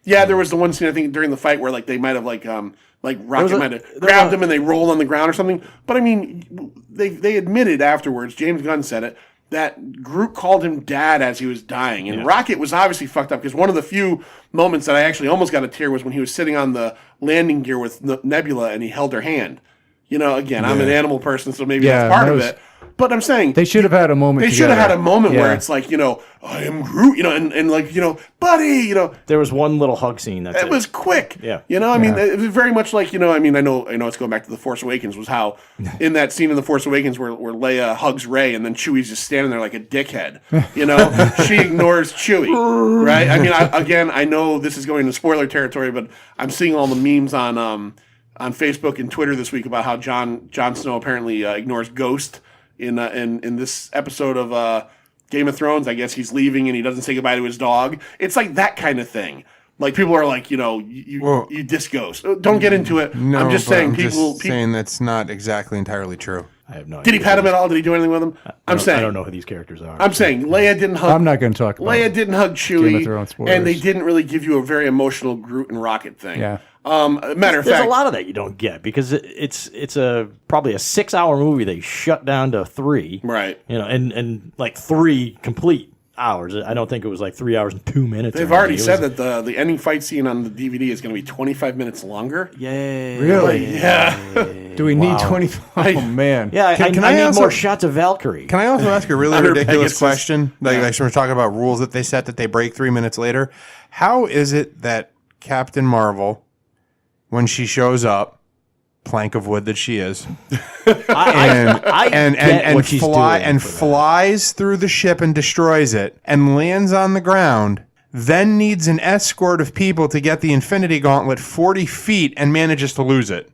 Yeah, there was the one scene I think during the fight where like they might have like Rocket might have grabbed him and they rolled on the ground or something. But I mean, they admitted afterwards, James Gunn said it, that Groot called him dad as he was dying. And Rocket was obviously fucked up because one of the few moments that I actually almost got a tear was when he was sitting on the landing gear with Nebula and he held her hand. You know, again, I'm an animal person, so maybe that's part of it. But I'm saying they should have had a moment. They should have had a moment where it's like, you know, I am Groot, you know, and like, you know, buddy, you know. There was one little hug scene. It was quick. Yeah. You know, I mean, it was very much like, you know, I mean, I know it's going back to The Force Awakens, was how in that scene in The Force Awakens where Leia hugs Rey and then Chewie's just standing there like a dickhead. You know, she ignores Chewie, right? I mean, I know this is going to spoiler territory, but I'm seeing all the memes on Facebook and Twitter this week about how Jon Snow apparently ignores Ghost in this episode of Game of Thrones. I guess he's leaving and he doesn't say goodbye to his dog. It's like that kind of thing. Like people are like, you know, you diss Ghost. Don't get into it. No, I'm just saying saying that's not exactly entirely true. I have no idea. Did he pat him at all? Did he do anything with him? I don't know who these characters are. I'm saying Leia didn't hug. I'm not going to talk about Leia didn't hug Chewie, Game of Thrones spoilers. and they didn't really give you a very emotional Groot and Rocket thing. Yeah. Matter of There's fact, a lot of that you don't get because it's probably a 6-hour movie they shut down to 3. Right. You know, and like 3 complete hours. I don't think it was like 3 hours and 2 minutes. They've already said that the ending fight scene on the DVD is going to be 25 minutes longer. Yay. Really? Yeah. Do we need 25? Oh, man. Yeah, Can I I need also- more shots of Valkyrie. Can I also ask a really Under ridiculous Pegasus. question? Like we're talking about rules that they set that they break 3 minutes later. How is it that Captain Marvel, when she shows up, plank of wood that she is, flies through the ship and destroys it and lands on the ground, then needs an escort of people to get the Infinity Gauntlet 40 feet and manages to lose it?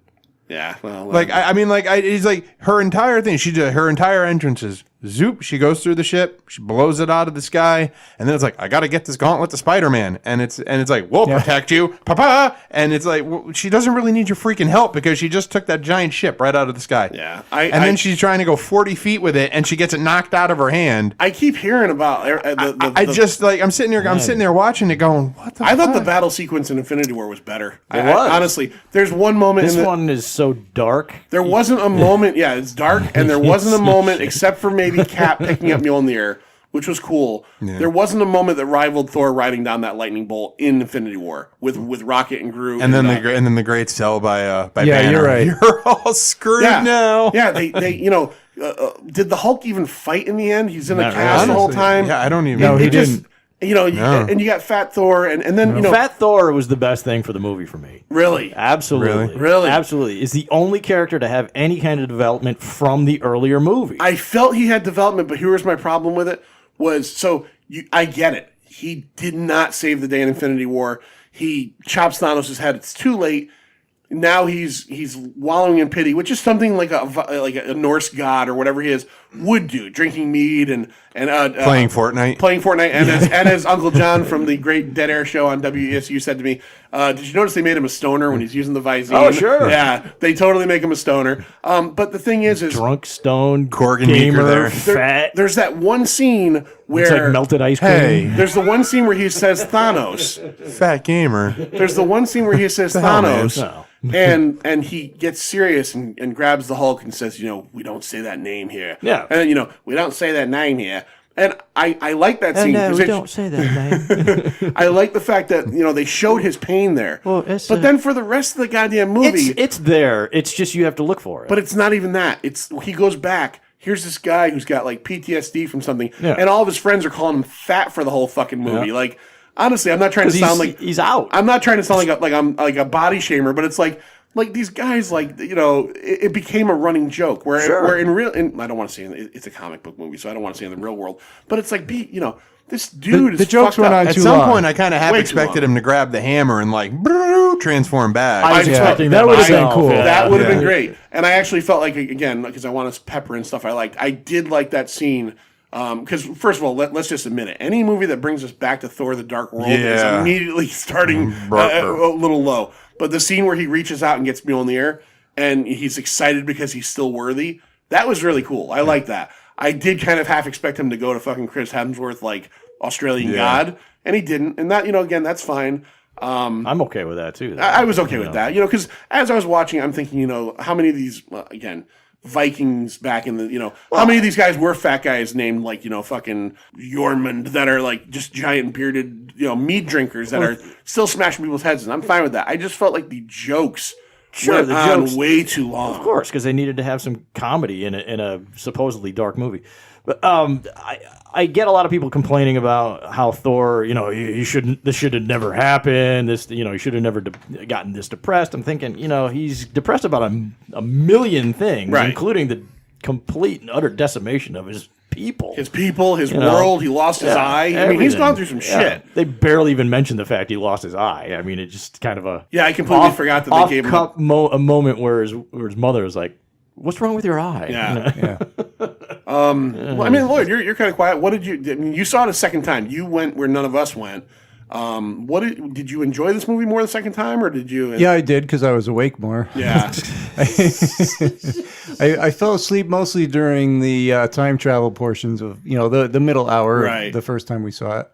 Yeah. Well, It's like her entire thing. Her entire entrance is zoop. She goes through the ship. She blows it out of the sky, and then it's like, I got to get this gauntlet to Spider-Man, and it's like, we'll protect you, papa. And it's like, well, she doesn't really need your freaking help because she just took that giant ship right out of the sky. Yeah. Then she's trying to go 40 feet with it, and she gets it knocked out of her hand. I keep hearing about I'm sitting there watching it, going, what the? I thought fuck? the battle sequence in Infinity War was better. It was. Honestly, there's one moment. This one is so dark. There wasn't a moment. Yeah, it's dark, and there wasn't a moment except for maybe Cap picking up Mjolnir, which was cool. Yeah. There wasn't a moment that rivaled Thor riding down that lightning bolt in Infinity War with Rocket and Groot. And then the great sell by Banner. You're right. You're all screwed now. Yeah, they did the Hulk even fight in the end? He's in a cast the whole time. Yeah, I don't even. No, he didn't. And you got Fat Thor, and then Fat Thor was the best thing for the movie for me. Really, absolutely, really, absolutely is the only character to have any kind of development from the earlier movie. I felt he had development, but here's my problem with it: I get it. He did not save the day in Infinity War. He chops Thanos' head. It's too late. Now he's wallowing in pity, which is something like a Norse god or whatever he is would do, drinking mead and playing Fortnite. And as Uncle John from the Great Dead Air show on WESU said to me, did you notice they made him a stoner when he's using the Visine? Oh, sure. Yeah, they totally make him a stoner. But the thing is drunk, stoned, Gorgon gamer, there. fat. There's that one scene where it's like melted ice cream. Hey. There's the one scene where he says Thanos. Fat gamer. There's the one scene where he says Thanos. And he gets serious and grabs the Hulk and says, we don't say that name here. Yeah. And we don't say that name here. And I like that scene. No, we don't say that name. I like the fact that, they showed his pain there. Well, but then for the rest of the goddamn movie. It's there. It's just you have to look for it. But it's not even that. He goes back. Here's this guy who's got like PTSD from something. Yeah. And all of his friends are calling him fat for the whole fucking movie. Yeah. Like, honestly, I'm not trying to sound like he's out. I'm not trying to sound like I'm like a body shamer, but it's like these guys, it became a running joke. Where in real, I don't want to say it's a comic book movie, so I don't want to say in the real world. But it's like this dude is the jokes fucked went up. on At too some long. point, I kind of half Way too expected long. him to grab the hammer and like transform back. I was Yeah. expecting That that would've been myself, cool. yeah. That would have been Yeah. great. And I actually felt like, again, because I want to pepper and stuff I liked, I did like that scene. Because, first of all, let's just admit it. Any movie that brings us back to Thor the Dark World is Yeah. immediately starting a little low. But the scene where he reaches out and gets Mjolnir and he's excited because he's still worthy, that was really cool. I like that. I did kind of half expect him to go to fucking Chris Hemsworth like Australian God, and he didn't. And that, again, that's fine. I'm okay with that too. I was okay with that, because as I was watching, I'm thinking, how many of these, again, Vikings back in the, how many of these guys were fat guys named like, fucking Jormund that are like just giant bearded, mead drinkers that are still smashing people's heads, and I'm fine with that. I just felt like the jokes went the on jokes- way too long. Of course, because they needed to have some comedy in a supposedly dark movie. But I get a lot of people complaining about how Thor, you shouldn't. This should have never happened. This, he should have never gotten this depressed. I'm thinking, he's depressed about a million things, Right. including the complete and utter decimation of his people. His people, his You know, world, he lost his eye. I mean, he's everything. gone through some Yeah. shit. They barely even mentioned the fact he lost his eye. I mean, it just kind of a Yeah, I completely forgot that they gave him off-cut a moment where his mother was like, "What's wrong with your eye?" Yeah. Well, I mean, Lloyd, you're kind of quiet. What did you? I mean, you saw it a second time. You went where none of us went. What did you enjoy this movie more the second time, or did you? Yeah, I did because I was awake more. Yeah. I fell asleep mostly during the time travel portions of the middle hour Right. of the first time we saw it,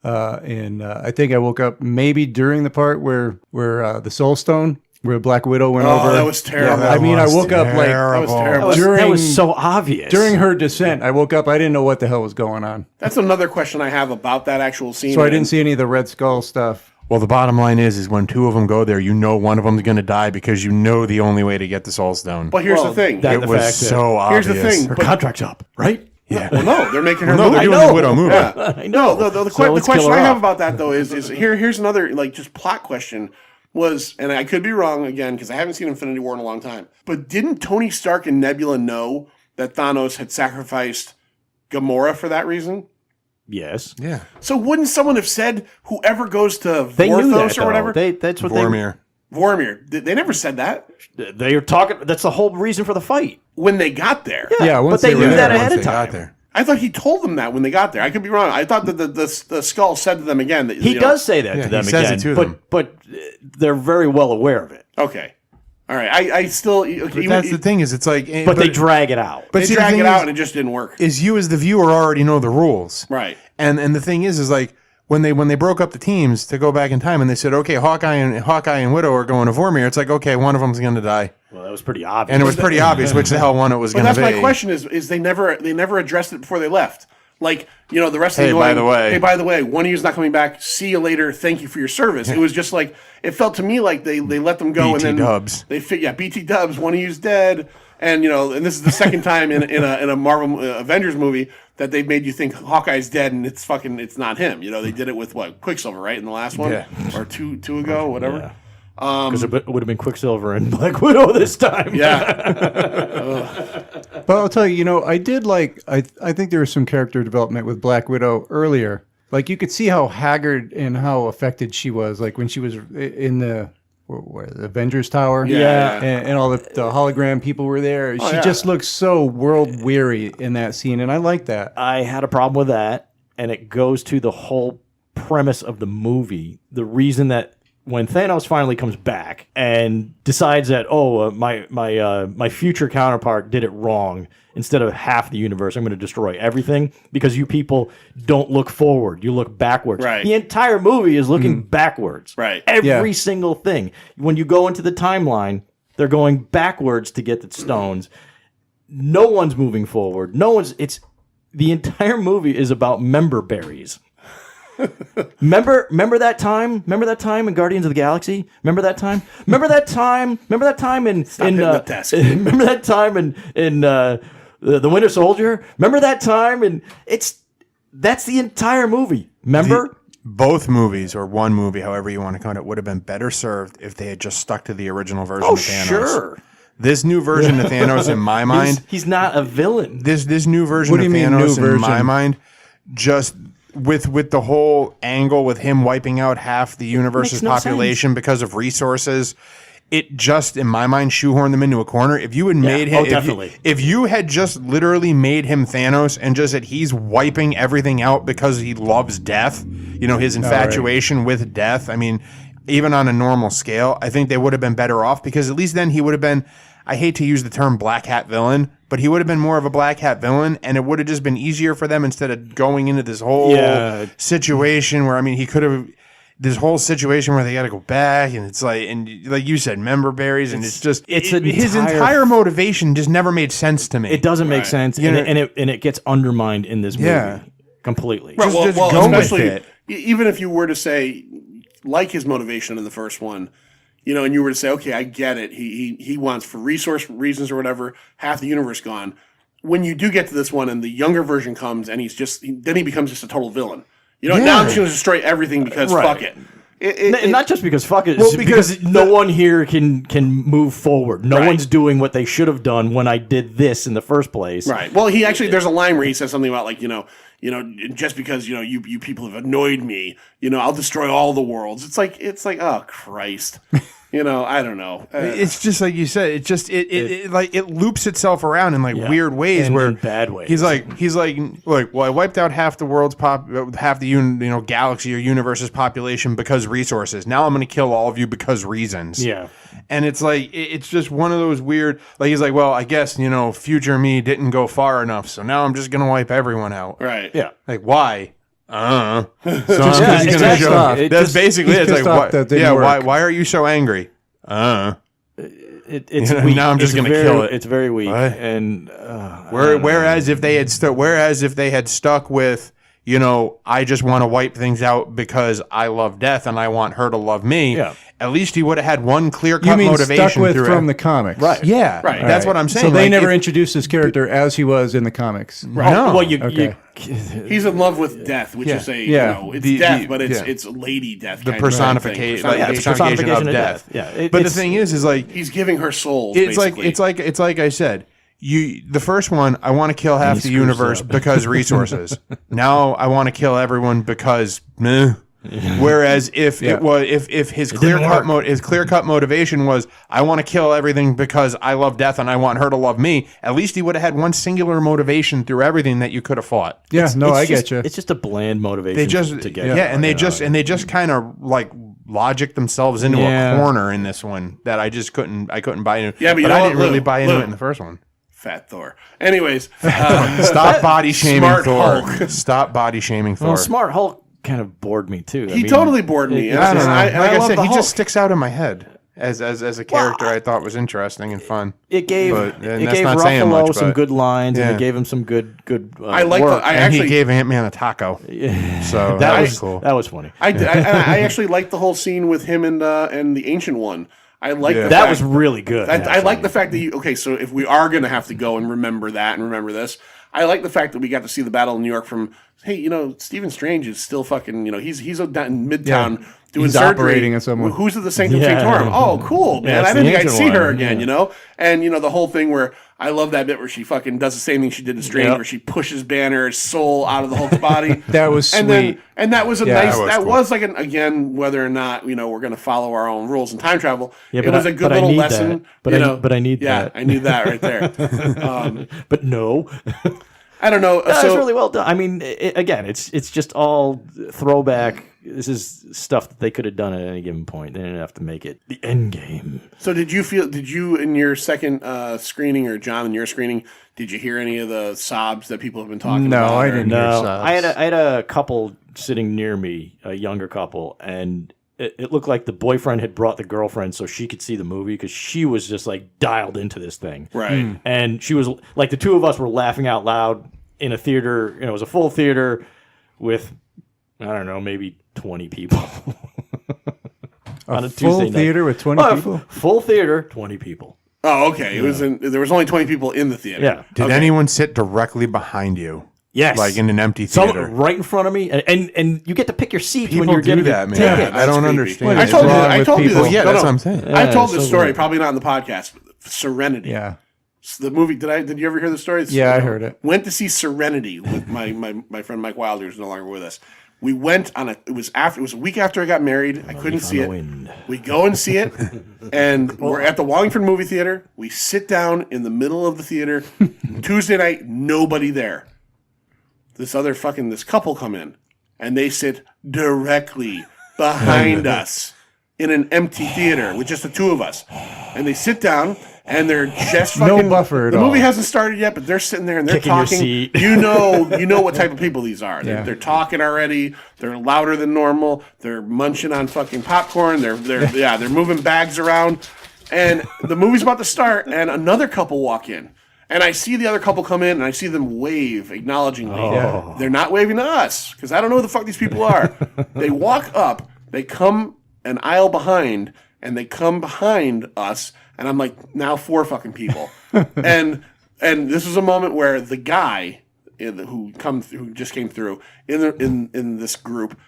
and I think I woke up maybe during the part where the Soul Stone, where Black Widow went over. that was terrible. I mean, I woke up like That was terrible. That was so obvious. during her descent. I woke up. I didn't know what the hell was going on, That's another question I have about that actual scene. so I didn't see any of the Red Skull stuff. Well, the bottom line is when two of them go there, one of them's going to die because the only way to get the Soul Stone. But here's the thing. that- It the was fact that- so obvious. Here's the thing. her But, contract's up, right? Yeah. well, no, they're making her. No, they're movie. doing the Widow movie. Yeah. I know. No, the So question let's kill her I have off. about that though is here's another like just plot question was, and I could be wrong again because I haven't seen Infinity War in a long time, but didn't Tony Stark and Nebula know that Thanos had sacrificed Gamora for that reason? Yes. Yeah. So wouldn't someone have said whoever goes to They knew Vorthos that, or whatever? That's what Vormir. Vormir. They never said that they are talking. That's the whole reason for the fight. when they got there. Yeah, once but they they knew were that there, ahead Once of they got time. there. I thought he told them that when they got there. I could be wrong. I thought that the skull said to them again that He does say that Yeah, to he them says again, it to but them. but they're very well aware of it. Okay. All right. I still. Okay, But even- that's the thing is, it's like, But they drag it out. But they see, the drag thing it out is- and it just didn't work. is you as the viewer already know the rules, Right. And the thing is like when they broke up the teams to go back in time and they said, okay, Hawkeye and Widow are going to Vormir. It's like, okay, one of them's going to die, Well, that was pretty obvious. and it was pretty obvious which the hell one it was But going to that's be. my question is they never addressed it before they left. Like, the rest of Hey, the by the way. Hey, by the way, one of you's not coming back. See you later. Thank you for your service. It was just like it felt to me like they let them go BT and then dubs. They BT dubs. One of you's dead, and and this is the second time in a Marvel Avengers movie that they've made you think Hawkeye's dead and it's not him. They did it with Quicksilver, right, in the last one Yeah. or two ago, whatever. because it would have been Quicksilver and Black Widow this time. Yeah. But I'll tell you, I did like. I think there was some character development with Black Widow earlier. Like you could see how haggard and how affected she was. Like when she was in the Avengers Tower, Yeah. and all the hologram people were there. She yeah. just looked so world weary in that scene, and I like that. I had a problem with that, and it goes to the whole premise of the movie. The reason that when Thanos finally comes back and decides that my future counterpart did it wrong, instead of half the universe, I'm going to destroy everything because you people don't look forward, you look backwards. Right. The entire movie is looking backwards. Right. Every Yeah. single thing. When you go into the timeline, they're going backwards to get the stones. No one's moving forward. The entire movie is about member berries. Remember that time? Remember that time in Guardians of the Galaxy? Remember that time? Remember that time? Remember that time in hitting the desk. remember that time in the Winter Soldier? Remember that time? And that's the entire movie. Remember? Both movies, or one movie, however you want to count it, would have been better served if they had just stuck to the original version Oh, of Thanos. sure. This new version of Thanos, in my mind, He's not a villain. this new version What do of you mean, Thanos, new in my version? mind, just with the whole angle with him wiping out half the universe's Makes no population because of resources, it just, in my mind, shoehorned them into a corner. If you had made him, definitely. if you had just literally made him Thanos and just said he's wiping everything out because he loves death, his infatuation with death. I mean, even on a normal scale, I think they would have been better off, because at least then he would have been, I hate to use the term black hat villain, but he would have been more of a black hat villain, and it would have just been easier for them instead of going into this whole situation where, he could have, this whole situation where they got to go back, and it's like, and like you said, member berries, and it's just, his entire motivation just never made sense to me. It doesn't make sense, and it gets undermined in this movie completely. Right, Just well, go with especially it. Even if you were to say, like his motivation in the first one, and you were to say, okay, I get it. He wants, for resource reasons or whatever, half the universe gone. When you do get to this one and the younger version comes and then he becomes just a total villain. Now I'm just going to destroy everything because fuck it. Not just because fuck it, Well, because no one here can move forward. No one's doing what they should have done when I did this in the first place. Right. Well, he actually, there's a line where he says something about like, just because, you people have annoyed me, I'll destroy all the worlds. It's like, oh Christ. I don't know. It's just like you said. It just it loops itself around in weird ways, in bad ways. He's like, well, I wiped out half the world's half the galaxy or universe's population because resources. Now I'm going to kill all of you because reasons. Yeah, and it's like it's just one of those weird. Like he's like, well, I guess future me didn't go far enough, so now I'm just going to wipe everyone out. Right. Yeah. Like why? So I'm exactly. just gonna show. That's basically it. It's like, why are you so angry? It's weak. Now I'm just gonna kill it. It's very weak. What? And whereas if they had stuck with, I just want to wipe things out because I love death and I want her to love me. Yeah. At least he would have had one clear-cut You mean motivation stuck with through from it. the comics, right? Yeah, Right. That's what I'm saying. So they Like, never introduced his character as he was in the comics. Right. No. Well, He's in love with death, which is it's death, but it's lady death. the kind personification, of thing. personification of death. Yeah, But the thing is like He's giving her soul. it's basically. like I said. The first one, I want to kill half the universe because resources. Now I want to kill everyone because meh. Whereas if his clear cut motivation was I want to kill everything because I love death and I want her to love me, at least he would have had one singular motivation through everything that you could have fought. Yeah, I get you. It's just a bland motivation. They just to get and they just kind of like logic themselves into a corner in this one that I couldn't buy into. Yeah, but I didn't really buy into it in the first one. Fat Thor. Anyways, Stop body shaming Smart Thor. Hulk. Stop body shaming Thor. Well, Smart Hulk kind of bored me too. he totally bored me. I don't know. And Like I love said, the he Hulk. just sticks out in my head as a character I thought was interesting and fun. It gave that's not saying Ruffalo much, some but- good lines, and Yeah. it gave him some good. I like work. And he gave Ant-Man a taco. So that was cool. That was funny. I actually liked the whole scene with him and the Ancient One. I like Yeah. the That fact- was really good. I like the fact that so if we are going to have to go and remember that and remember this, I like the fact that we got to see the Battle of New York from, hey, Stephen Strange is still fucking, he's in Midtown doing He's surgery. operating on someone. Who's at the Sanctum Yeah. Sanctorum? Oh, cool, man. it's I didn't the think I'd ancient see her one, again, And, the whole thing where I love that bit where she fucking does the same thing she did to Strange, Yep. where she pushes Banner's soul out of the Hulk's body. That was And sweet. and that was a Yeah, nice, that was that cool. was like again, whether or not, we're going to follow our own rules in time travel. Yeah, it but was I- a good but I little need lesson. that. But I need yeah, that. I knew that right there. But no. I don't know. No, So it's really well done. I mean, again, it's just all throwback. This is stuff that they could have done at any given point. They didn't have to make it the end game. So did you in your second screening, or John in your screening, did you hear any of the sobs that people have been talking No, about? I or- didn't. No, Sobs. I had a couple sitting near me, a younger couple, and it looked like the boyfriend had brought the girlfriend so she could see the movie because she was just like dialed into this thing. Right. And she was like, the two of us were laughing out loud in a theater. It was a full theater with, I don't know, maybe 20 people. On a full Tuesday night. theater with 20 Oh, people? Full theater, 20 people. Oh, okay. There was only 20 people in the theater. Yeah. Did anyone sit directly behind you? Yes. Like in an empty Some theater? right in front of me, and you get to pick your seat when People you're do getting that, your man. ticket. I don't creepy. understand. I told you. wrong I with told you people? this. Yeah, No, that's no. what I'm saying. I've told this so story, weird. probably not in the podcast. Serenity. Yeah. The movie, did you ever hear the story? Yeah, I heard it. Went to see Serenity with my friend Mike Wilder, who's no longer with us. We went on it was a week after I got married. I couldn't see it. We go and see it, and we're at the Wallingford movie theater. We sit down in the middle of the theater. Tuesday night, nobody there. This couple come in, and they sit directly behind us in an empty theater with just the two of us. And they sit down, and they're just fucking... No buffer at The all. movie hasn't started yet, but they're sitting there, and they're Kicking your talking. seat. You know what type of people these are. Yeah. They're talking already. They're louder than normal. They're munching on fucking popcorn. They're moving bags around. And the movie's about to start, and another couple walk in. And I see the other couple come in, and I see them wave, acknowledging me. Yeah. They're not waving to us, because I don't know who the fuck these people are. They walk up, they come an aisle behind, and they come behind us, and I'm like, now 4 fucking people. and this was a moment where the guy who just came through in this group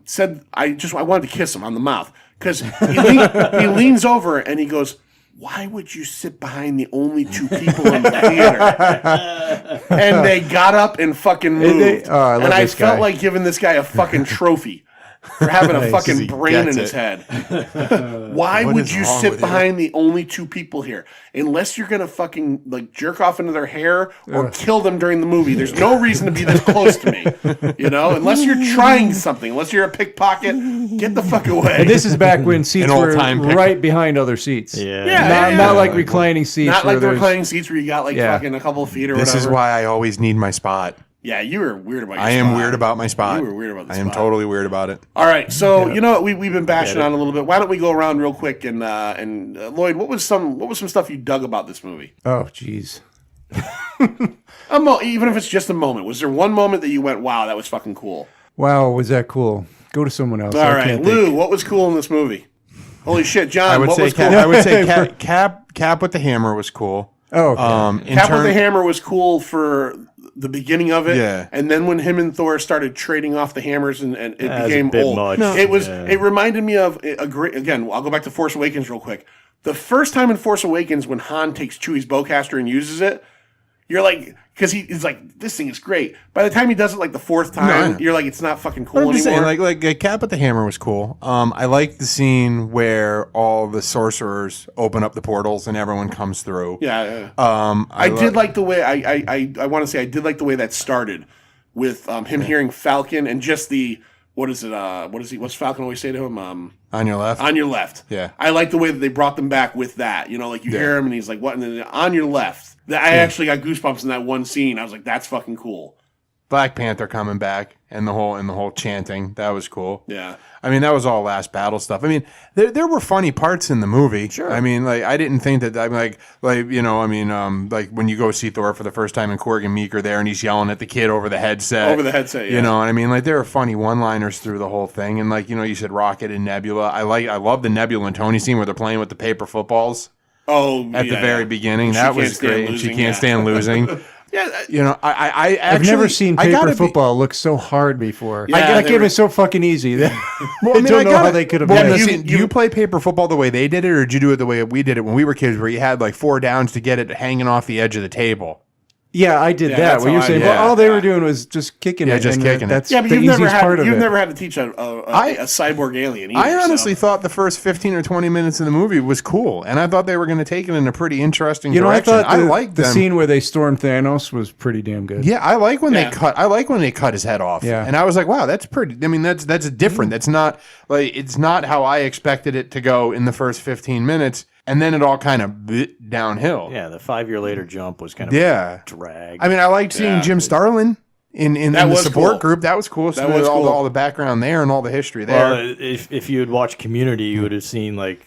said, I wanted to kiss him on the mouth, because he leans over and he goes, why would you sit behind the only 2 people in the theater? And they got up and fucking moved. And I felt like giving this guy a fucking trophy for having a fucking brain in his head. Why would you sit behind the only 2 people here? Unless you're going to fucking like jerk off into their hair or kill them during the movie. There's no reason to be this close to me. You know, unless you're trying something, unless you're a pickpocket, get the fuck away. And this is back when seats were old-time right behind other seats. Yeah. Not like reclining seats. Not like the there's- reclining seats where you got like fucking a couple of feet or This whatever. is why I always need my spot. Yeah, you were weird about your I spot. am weird about my spot. You were weird about the I am spot. totally weird about it. All right, so you know what we've been bashing on a little bit. Why don't we go around real quick and Lloyd, what was some stuff you dug about this movie? Oh, jeez. Even if it's just a moment. Was there one moment that you went, "Wow, that was fucking cool"? Wow, was that cool? Go to someone else. All I right, can't Lou, think. what was cool in this movie? Holy shit, John, I would what say was cool? I would say Cap with the hammer was cool. Oh, okay. Cap with the hammer was cool for the beginning of it, Yeah. and then when him and Thor started trading off the hammers and it That was became a bit old. much. It was. It reminded me of a great. Again, I'll go back to Force Awakens real quick. The first time in Force Awakens when Han takes Chewie's bowcaster and uses it, you're like, because he's like, this thing is great. By the time he does it like the 4th time, you're like, it's not fucking cool I'm just anymore. saying, like Cap with the hammer was cool. I like the scene where all the sorcerers open up the portals and everyone comes through. yeah. I did like the way I want to say I did like the way that started with him hearing Falcon and just the what's Falcon always say to him? On your left. On your left. Yeah. I like the way that they brought them back with that. You know, like you hear him and he's like, what? And then on your left. I actually got goosebumps in that one scene. I was like, that's fucking cool. Black Panther coming back and the whole chanting. That was cool. Yeah. I mean, that was all last battle stuff. I mean, there were funny parts in the movie. Sure. I mean, like I didn't think that. I'm like you know. I mean, like when you go see Thor for the first time and Korg and Meek are there and he's yelling at the kid over the headset. Yeah. You know what I mean? Like there were funny one-liners through the whole thing. And like you know, you said Rocket and Nebula. I love the Nebula and Tony scene where they're playing with the paper footballs. Oh, At the very beginning, that was great. And she can't stand losing. Yeah, You know, I actually I've never seen I paper gotta be- football look so hard before. Yeah, that they game were- is so fucking easy. Well, I don't know how they could have well, done it. listen, do you play paper football the way they did it, or did you do it the way we did it when we were kids, where you had like 4 downs to get it hanging off the edge of the table? Yeah, I did that. that's What how you're I saying, did well, it. all they were doing was just kicking it. just and kicking it. That's Yeah, but the you've easiest part of it. never had to teach a cyborg alien either. I honestly so. thought the first 15 or 20 minutes of the movie was cool, and I thought they were going to take it in a pretty interesting You know, I direction. thought liked the them. scene where they stormed Thanos was pretty damn good. Yeah, I like when Yeah. they cut his head off. Yeah. And I was like, wow, that's pretty. I mean, that's different. That's not like it's not how I expected it to go in the first 15 minutes, and then it all kind of bit downhill. Yeah, the 5-year later jump was kind of drag. I mean, I liked seeing Jim Starlin in That the was support cool. group. That was cool. So That was all, cool. all the background there and all the history there. Well, if you had watched Community, you would have seen like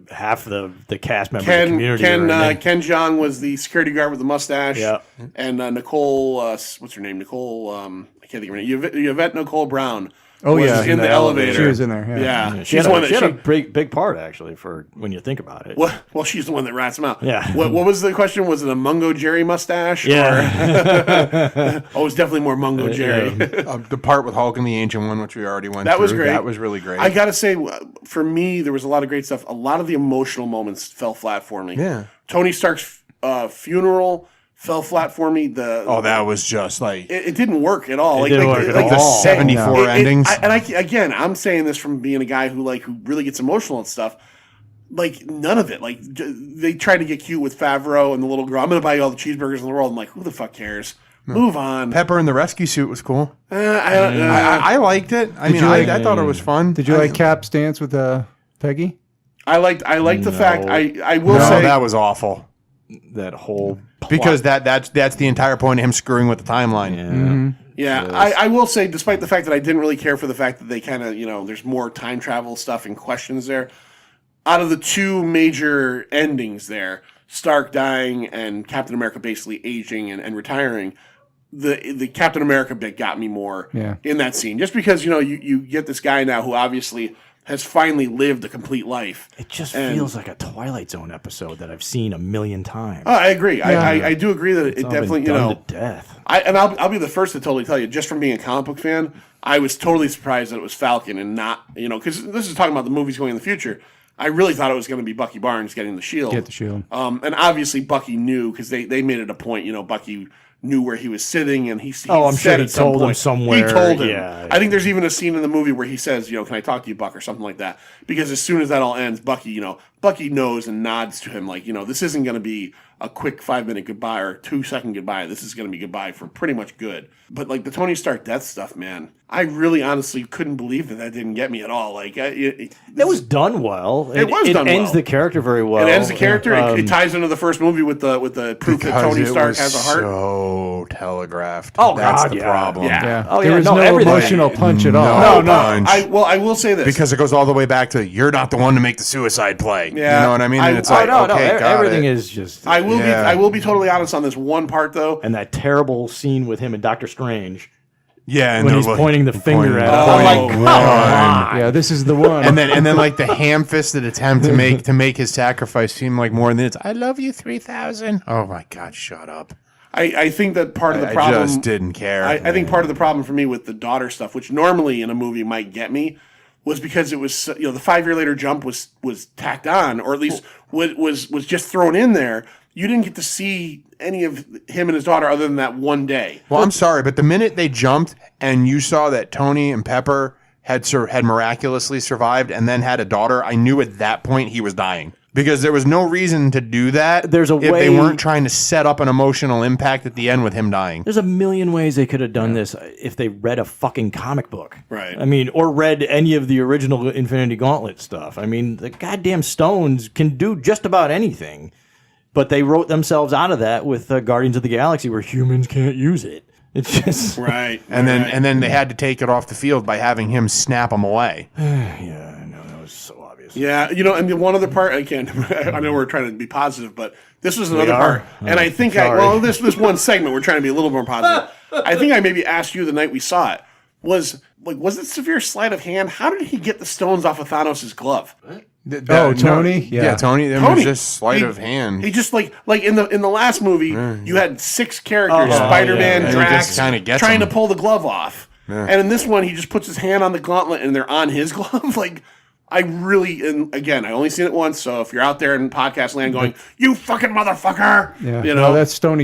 half the cast members of Community. were in there. Ken Jeong was the security guard with the mustache. Yeah. And Nicole, what's her name? Nicole, I can't think of her name. Yvette Nicole Brown. Oh, was yeah. in the elevator. She was in there. Yeah. Yeah, She she's had, the one she had a that. big part actually for when you think about it. Well, she's the one that rats him out. Yeah. What was the question? Was it a Mungo Jerry mustache? Yeah. Oh, it was definitely more Mungo Jerry. The part with Hulk and the Ancient One, which we already went That through, was great. That was really great. I gotta say, for me, there was a lot of great stuff. A lot of the emotional moments fell flat for me. Yeah. Tony Stark's funeral fell flat for me. That was just like it didn't work at all. It didn't work at all. the 74 endings. I'm saying this from being a guy who really gets emotional and stuff. Like, none of it. Like, they tried to get cute with Favreau and the little girl. I'm going to buy you all the cheeseburgers in the world. I'm like, who the fuck cares? Move on. Pepper in the rescue suit was cool. I I liked it. I thought it was fun. Did you like Cap's dance with Peggy? liked the fact. I will say that was awful. That whole plot. Because that's the entire point of him screwing with the timeline. Yeah. Mm-hmm. Yeah, I will say, despite the fact that I didn't really care for the fact that they kind of, there's more time travel stuff and questions there. Out of the two major endings there, Stark dying and Captain America basically aging and retiring, the Captain America bit got me more in that scene. Just because, you get this guy now who obviously has finally lived a complete life. It just feels like a Twilight Zone episode that I've seen a million times. I agree. Yeah. I do agree that it all definitely, been done to death. I'll be the first to totally tell you, just from being a comic book fan, I was totally surprised that it was Falcon and not, because this is talking about the movies going in the future. I really thought it was going to be Bucky Barnes getting the shield. Get the shield. And obviously Bucky knew, because they made it a point, Bucky knew where he was sitting, and he I'm said sure he at some told him point, somewhere. He told him. Yeah. I think there's even a scene in the movie where he says, can I talk to you, Buck, or something like that. Because as soon as that all ends, Bucky knows and nods to him like, this isn't going to be a quick 5-minute goodbye or 2-second goodbye. This is going to be goodbye for pretty much good. But like the Tony Stark death stuff, man, I really honestly couldn't believe that didn't get me at all. Like it was done well. It ends the character very well. It ends the character. It ties into the first movie with the proof that Tony Stark has a heart. So telegraphed. Oh, that's God, the yeah. problem. Yeah. Oh, There was no emotional punch at all. No punch. I will say this Because it goes all the way back to you're not the one to make the suicide play. Yeah. You know what I mean? And it's like, okay, got everything it. is just. I will be totally honest on this one part though. And that terrible scene with him and Doctor Strange. Yeah, and when they're he's pointing the finger at him. Oh, I'm like, come on. Yeah, this is the one. and then like the ham-fisted attempt to make his sacrifice seem like more than it's. I love you 3,000. Oh my God, shut up. I think that part of the problem. I just didn't care. I think part of the problem for me with the daughter stuff, which normally in a movie might get me, was because it was the 5-year later jump was tacked on, or at least was just thrown in there. You didn't get to see any of him and his daughter other than that one day. Well, I'm sorry, but the minute they jumped and you saw that Tony and Pepper had miraculously survived and then had a daughter, I knew at that point he was dying. Because there was no reason to do that There's a if way- they weren't trying to set up an emotional impact at the end with him dying. There's a million ways they could have done this if they read a fucking comic book. Right. I mean, or read any of the original Infinity Gauntlet stuff. I mean, the goddamn stones can do just about anything. But they wrote themselves out of that with Guardians of the Galaxy, where humans can't use it. It's just Right. And then they had to take it off the field by having him snap him away. yeah, I know that was so obvious. Yeah, and the one other part, again, I know we're trying to be positive, but this was another part. And I think this one segment, we're trying to be a little more positive. I think I maybe asked you the night we saw it, was it severe sleight of hand? How did he get the stones off of Thanos' glove? Tony? Yeah, Tony. It was just sleight of hand. He just like in the last movie, you had 6 characters: Spider-Man, yeah. And he Drax, just kinda gets trying them. to pull the glove off. Yeah. And in this one, he just puts his hand on the gauntlet, and they're on his glove. Like, I really, and again, I only seen it once. So if you're out there in podcast land going, "You fucking motherfucker," that's Tony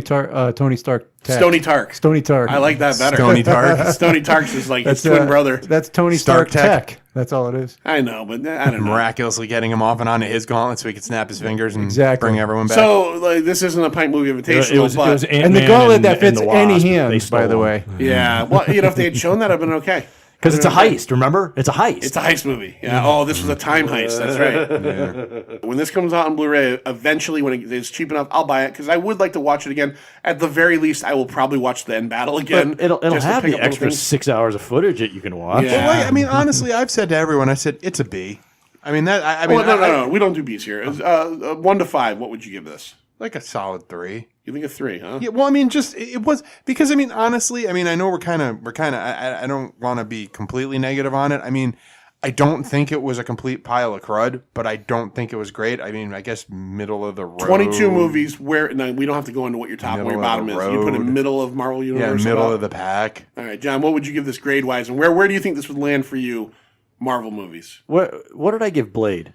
Stark. Tech. Stony Tark. Stony Tark. I like that better. Stony Tark. Stony Tark's is like his twin brother. That's Tony Stark Stark Tech. That's all it is. I know, but I don't know. Miraculously getting him off and onto his gauntlet so he could snap his fingers and bring everyone back. So like, this isn't a Pint movie invitational, but And the gauntlet that fits any hand, by the way. yeah. Well, if they had shown that, I'd been okay. Because it's a heist, remember? It's a heist. It's a heist movie. Yeah. Oh, this was a time heist. That's right. Yeah. When this comes out on Blu-ray, eventually when it is cheap enough, I'll buy it because I would like to watch it again. At the very least, I will probably watch the end battle again. But it'll just to have pick the up little extra things. 6 hours of footage that you can watch. Yeah. Well, I mean, honestly, I've said to everyone, I said it's a B. I mean that. I mean, Well, no. We don't do B's here. 1 to 5. What would you give this? like a solid 3. You think a 3, huh? Yeah, well, I mean, just it was because I mean, honestly, I mean, I know we're kind of. I don't want to be completely negative on it. I mean, I don't think it was a complete pile of crud, but I don't think it was great. I mean, I guess middle of the road. 22 movies where no, we don't have to go into what your top and what your bottom is. You put in middle of Marvel Universe. Yeah, middle of the pack. All right, John, what would you give this grade wise, and where do you think this would land for you? Marvel movies. What did I give Blade?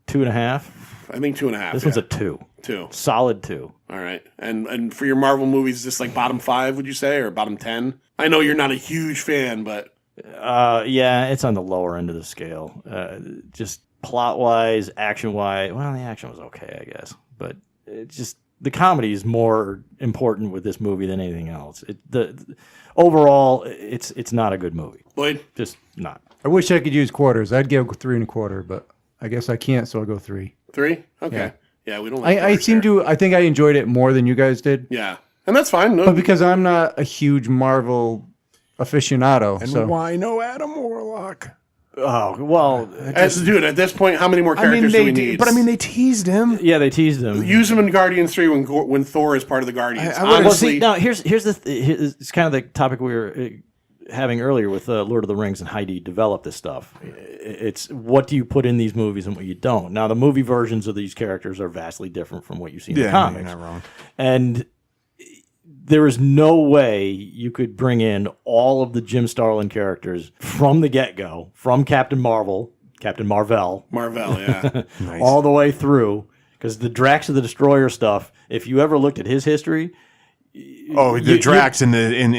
2.5. I think 2.5. This one's a 2. 2. Solid 2. All right. And for your Marvel movies, is this like bottom 5, would you say, or bottom 10? I know you're not a huge fan, but... Yeah, it's on the lower end of the scale. Just plot-wise, action-wise, well, the action was okay, I guess. But it's just the comedy is more important with this movie than anything else. Overall, it's not a good movie. Lloyd? Just not. I wish I could use quarters. I'd go 3.25, but I guess I can't, so I'll go 3. 3? Okay. Yeah, we don't like I seem to. I think I enjoyed it more than you guys did. Yeah, and that's fine. No, But because I'm not a huge Marvel aficionado, And so why no Adam Warlock? Oh, well, dude, at this point, how many more characters do we need? But I mean, they teased him. yeah, they teased him. Use them in Guardians 3 when Thor is part of the Guardians. I would've- Well, Honestly, see, now here's it's kind of the topic we were having earlier with Lord of the Rings and Heidi developed this stuff. It's what do you put in these movies and what you don't. Now, the movie versions of these characters are vastly different from what you see in the comics. You're not wrong. And there is no way you could bring in all of the Jim Starlin characters from the get-go, from Captain Marvel, Marvel, yeah. Nice. all the way through. Because the Drax of the Destroyer stuff, if you ever looked at his history, Oh, the Drax in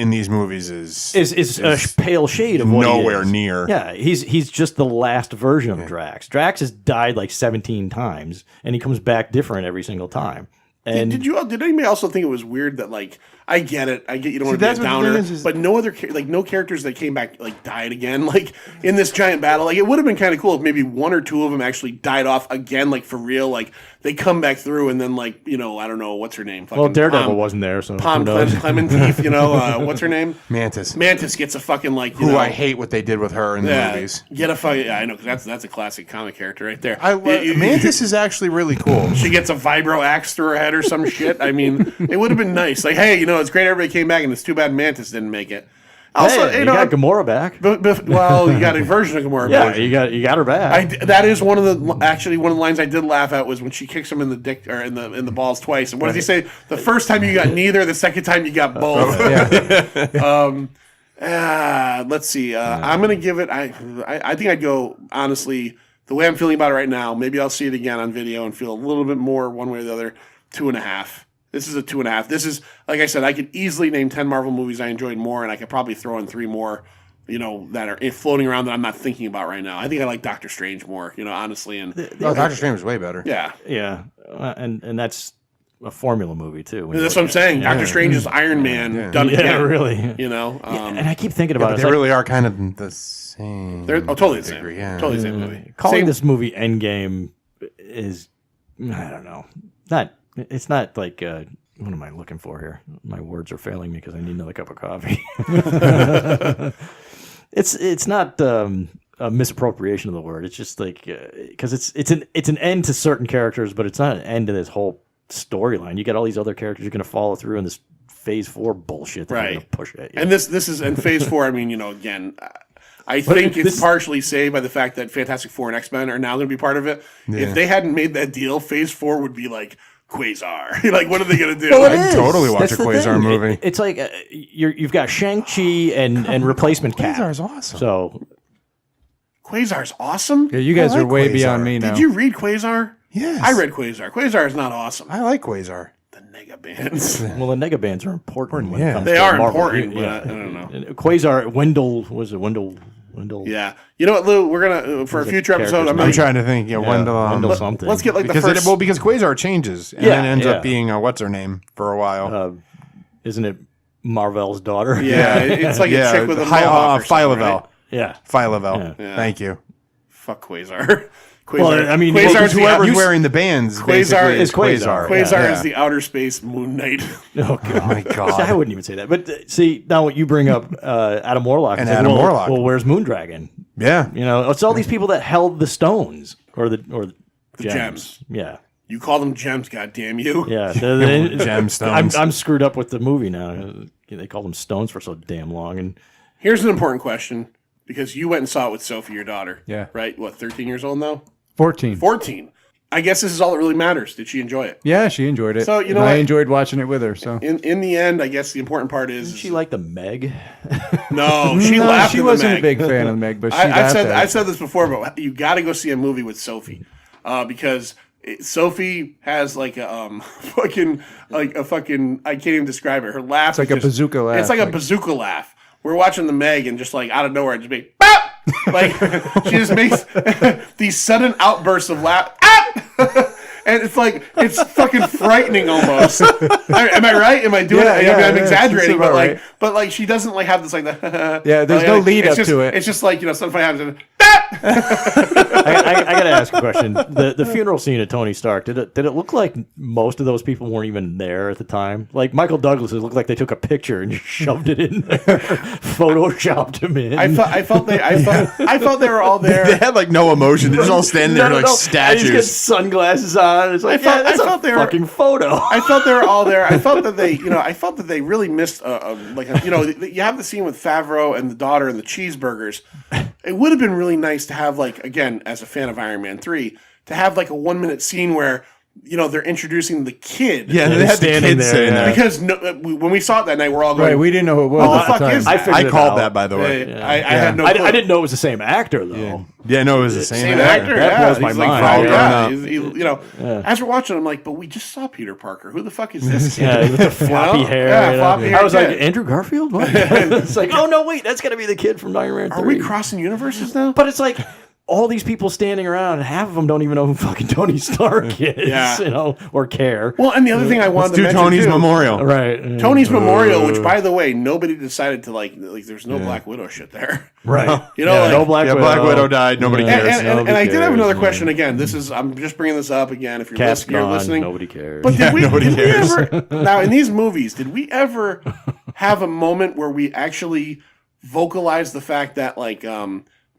these movies is a pale shade of what nowhere he is. near. Yeah, he's just the last version of Drax. Drax has died like 17 times, and he comes back different every single time. And Did anybody also think it was weird that, like, I get you don't want to be a that's what the downer, thing is- but no characters that came back like died again, like in this giant battle. Like, it would have been kind of cool if maybe one or two of them actually died off again, like for real. Like they come back through and then, like, you know, I don't know what's her name. well, Daredevil wasn't there, so who knows? Clementif, you know, what's her name? Mantis. Mantis gets a fucking like. Who I hate what they did with her in the movies. Get a fucking. Yeah, I know, because that's a classic comic character right there. Mantis is actually really cool. She gets a vibro axe through her head or some shit. I mean, it would have been nice. Like, hey, you know, it's great everybody came back, and it's too bad Mantis didn't make it. Also, Hey, you got Gamora back. well, you got a version of Gamora Yeah, back. you got her back. That is one of the lines I did laugh at was when she kicks him in the dick or in the balls twice. And what does he say? The first time you got neither, the second time you got both. Let's see. I'm gonna give it. I think I'd go honestly. The way I'm feeling about it right now, maybe I'll see it again on video and feel a little bit more one way or the other. 2.5. This is a 2.5. This is, like I said, I could easily name 10 Marvel movies I enjoyed more, and I could probably throw in 3 more, you know, that are floating around that I'm not thinking about right now. I think I like Doctor Strange more, you know, honestly. And Doctor Strange was way better. yeah, Yeah, and that's a formula movie too. that's what I'm saying. Doctor Strange is Iron Man done Yeah, again. really. You know, And I keep thinking about But it. they it's like, really are kind of the same. they're totally the same. degree, yeah. Totally the same movie. calling Same- this movie Endgame is, I don't know, it's not like what am I looking for here? My words are failing me because I need another cup of coffee. It's not a misappropriation of the word. It's just like because it's an end to certain characters, but it's not an end to this whole storyline. You got all these other characters you're going to follow through in this Phase 4 bullshit that you're going to push at you. And this is in Phase 4. I mean, you know, again, I think it's partially saved by the fact that Fantastic Four and X-Men are now going to be part of it. Yeah. If they hadn't made that deal, Phase 4 would be like Quasar. Like, what are they going to do? Well, it I'd is. totally watch That's a the Quasar thing. movie. It's like you've got Shang-Chi and Replacement Cap. Quasar's awesome. So Quasar's awesome. yeah, you guys I are like way Quasar. beyond me now. Did you read Quasar? Yes. I read Quasar. Quasar is not awesome. I like Quasar. The nega bands. well, the nega bands are important when Yeah. it comes They to are Marvel. important, Yeah. but I don't know. And Quasar, Wendell. Yeah. You know what, Lou? We're going to, for a future episode, character's I'm I'm going trying to think. Yeah, Wendell. Wendell something. let's get like the Because first... because Quasar changes and Yeah, then ends yeah. up being what's her name for a while. Isn't it Marvel's daughter? yeah, it's like a chick with a mohawk or something, Philovel. right? Yeah. Philovel. Yeah. Thank you. Fuck Quasar. Quasar. Well, I mean, Quasar's Whoever's the, wearing the bands Quasar basically is Quasar. Quasar Yeah. is the outer space Moon Knight. Oh, God. Oh my See, I god. wouldn't even say that. But see, now what you bring up, Adam Warlock. And it's like, Adam well, Warlock. Well, where's Moondragon? Yeah. You know, it's all these people that held the stones or the gems. Yeah. You call them gems, goddamn you. Yeah. Gemstones. I'm screwed up with the movie now. They call them stones for so damn long. And Here's an important question, because you went and saw it with Sophie, your daughter. Yeah. Right? What, 13 years old now? 14. 14. I guess this is all that really matters. Did she enjoy it? Yeah, she enjoyed it. So, you know and I what? enjoyed watching it with her. So In the end, I guess the important part is... she like the Meg? No, she no, laughed she at the wasn't Meg. a big fan of the Meg, but she I've laughed at it. said this before, but you got to go see a movie with Sophie because Sophie has like a fucking I can't even describe it. Her laugh. It's like a bazooka laugh. It's like a bazooka laugh. We're watching the Meg and just like out of nowhere, just be BAP! Like she just makes these sudden outbursts of laugh. And it's like, it's fucking frightening almost. Am I right? Am I doing it? I mean, I'm exaggerating, but like she doesn't like have this like the. Yeah, there's no lead up to it. It's just like, something funny happens. I gotta ask a question. The funeral scene at Tony Stark, did it look like most of those people weren't even there at the time? Like Michael Douglas, it looked like they took a picture and just shoved it in there, photoshopped him in. I felt they were all there. They had like no emotion. They're just all standing there like statues. They just got sunglasses on. It's like, that's a fucking photo. I felt they were all there. I felt that they really missed you have the scene with Favreau and the daughter and the cheeseburgers. It would have been really nice to have, like, again, as a fan of Iron Man 3, to have like a 1-minute scene where they're introducing the kid. Yeah, they had the kid sitting there. Because when we saw it that night, we're all going, right, we didn't know who it was. What the fuck is that? I called that, by the way. I had no clue. I didn't know it was the same actor, though. Yeah, no, it was the same actor. That blows my mind. As we're watching, I'm like, but we just saw Peter Parker. Who the fuck is this kid? Yeah, with the floppy hair. Yeah, floppy hair. I was like, Andrew Garfield? What? It's like, oh, no, wait, that's going to be the kid from Iron Man 3. Are we crossing universes now? But it's like, all these people standing around, half of them don't even know who fucking Tony Stark is, or care. Well, and the other thing I wanted to mention, Tony's memorial. Right. Tony's memorial, which, by the way, nobody decided to, like there's no Black Widow shit there. Right. No Black Widow. Black Widow died. Nobody cares. And I did have another question again. I'm just bringing this up again. If you're listening. Nobody cares. But did we ever, now in these movies, did we ever have a moment where we actually vocalized the fact that, like,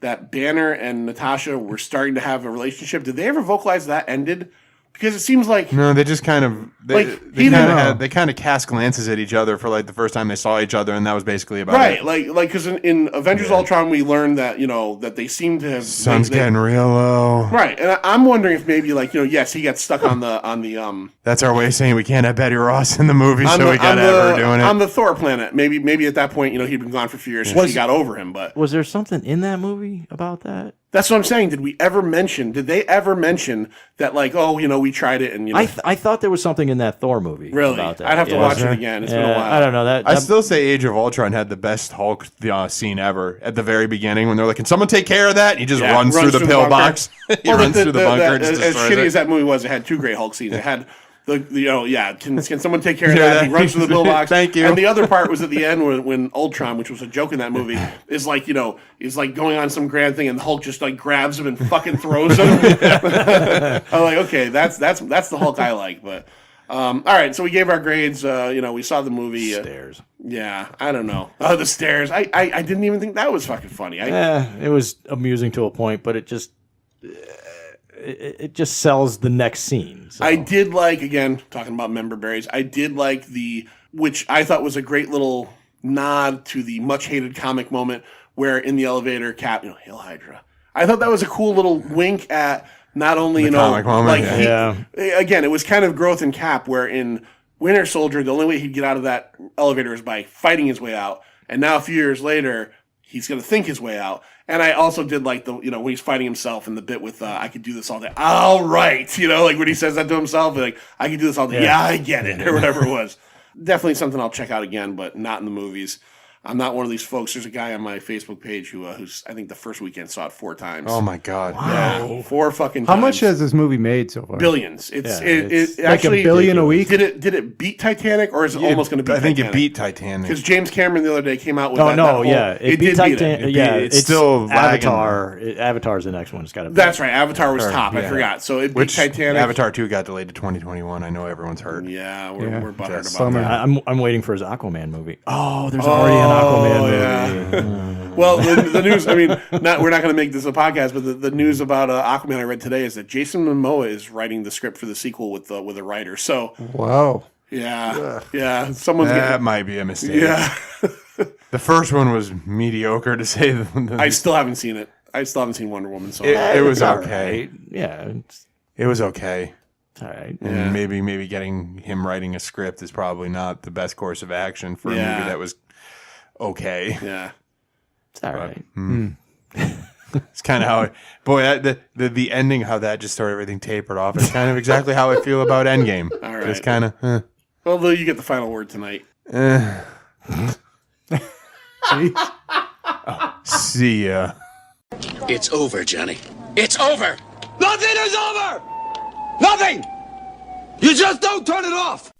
that Banner and Natasha were starting to have a relationship? Did they ever vocalize that ended? Because it seems like no, they just kind of they kind of cast glances at each other for like the first time they saw each other, and that was basically about it. Right, like because in Avengers Ultron we learned that that they seem to have sun's getting real low. Right, and I'm wondering if maybe yes, he got stuck on the That's our way of saying we can't have Betty Ross in the movie, so we gotta have her doing it on the Thor planet. Maybe at that point he'd been gone for a few years, so she got over him. But was there something in that movie about that? That's what I'm saying. Did they ever mention that, like, we tried it and I thought there was something in that Thor movie. Really? About that. I'd have to watch it again. It's been a while. I don't know. I still say Age of Ultron had the best Hulk scene ever at the very beginning when they're like, "Can someone take care of that?" And he just runs through the pillbox. He runs through the bunker. As shitty as that movie was, it had two great Hulk scenes. It had can someone take care of that? He runs through the pillbox. Thank you. And the other part was at the end when Ultron, which was a joke in that movie, is like going on some grand thing, and the Hulk just like grabs him and fucking throws him. I'm like, okay, that's the Hulk I like. But all right, so we gave our grades. We saw the movie. Stairs. Yeah, I don't know. Oh, the stairs. I didn't even think that was fucking funny. It was amusing to a point, but it just. It just sells the next scene. So. I did like, again, talking about member berries, I did like which I thought was a great little nod to the much hated comic moment where in the elevator, Cap, Hail Hydra. I thought that was a cool little wink at not only, comic moment. Again, it was kind of growth in Cap where in Winter Soldier, the only way he'd get out of that elevator is by fighting his way out. And now a few years later, he's going to think his way out. And I also did like the, when he's fighting himself in the bit with, I could do this all day. All right. Like when he says that to himself, like, I could do this all day. Yeah, I get it. Or whatever it was. Definitely something I'll check out again, but not in the movies. I'm not one of these folks. There's a guy on my Facebook page who's I think the first weekend saw it 4 times. Oh my god! Wow. Yeah, 4 fucking times. How much has this movie made so far? Billions. It's like actually $1 billion a week. Did it beat Titanic, or is it almost going to beat Titanic? I think it beat Titanic because James Cameron the other day came out with it beat Titanic. It's still Avatar. Avatar's the next one. It's got to. That's right. Avatar was top. I forgot. So it beat Titanic. Avatar 2 got delayed to 2021. I know everyone's heard. Yeah, we're butthurt about that. I'm waiting for his Aquaman movie. Oh, there's already an Aquaman movie. Yeah. Well, the news. I mean, we're not going to make this a podcast, but the news about Aquaman I read today is that Jason Momoa is writing the script for the sequel with a writer. So wow. Yeah. That might be a mistake. Yeah. The first one was mediocre, to say the I still haven't seen it. I still haven't seen Wonder Woman. So it was okay. Right. Yeah. It was okay. All right. And maybe getting him writing a script is probably not the best course of action for a movie that was okay. Yeah. It's all right. It's kind of how the ending, how that just started, everything tapered off. It's kind of exactly how I feel about Endgame. All right. It's kind of. Well, Lou, you get the final word tonight. See ya. It's over, Johnny. It's over! Nothing is over! Nothing! You just don't turn it off!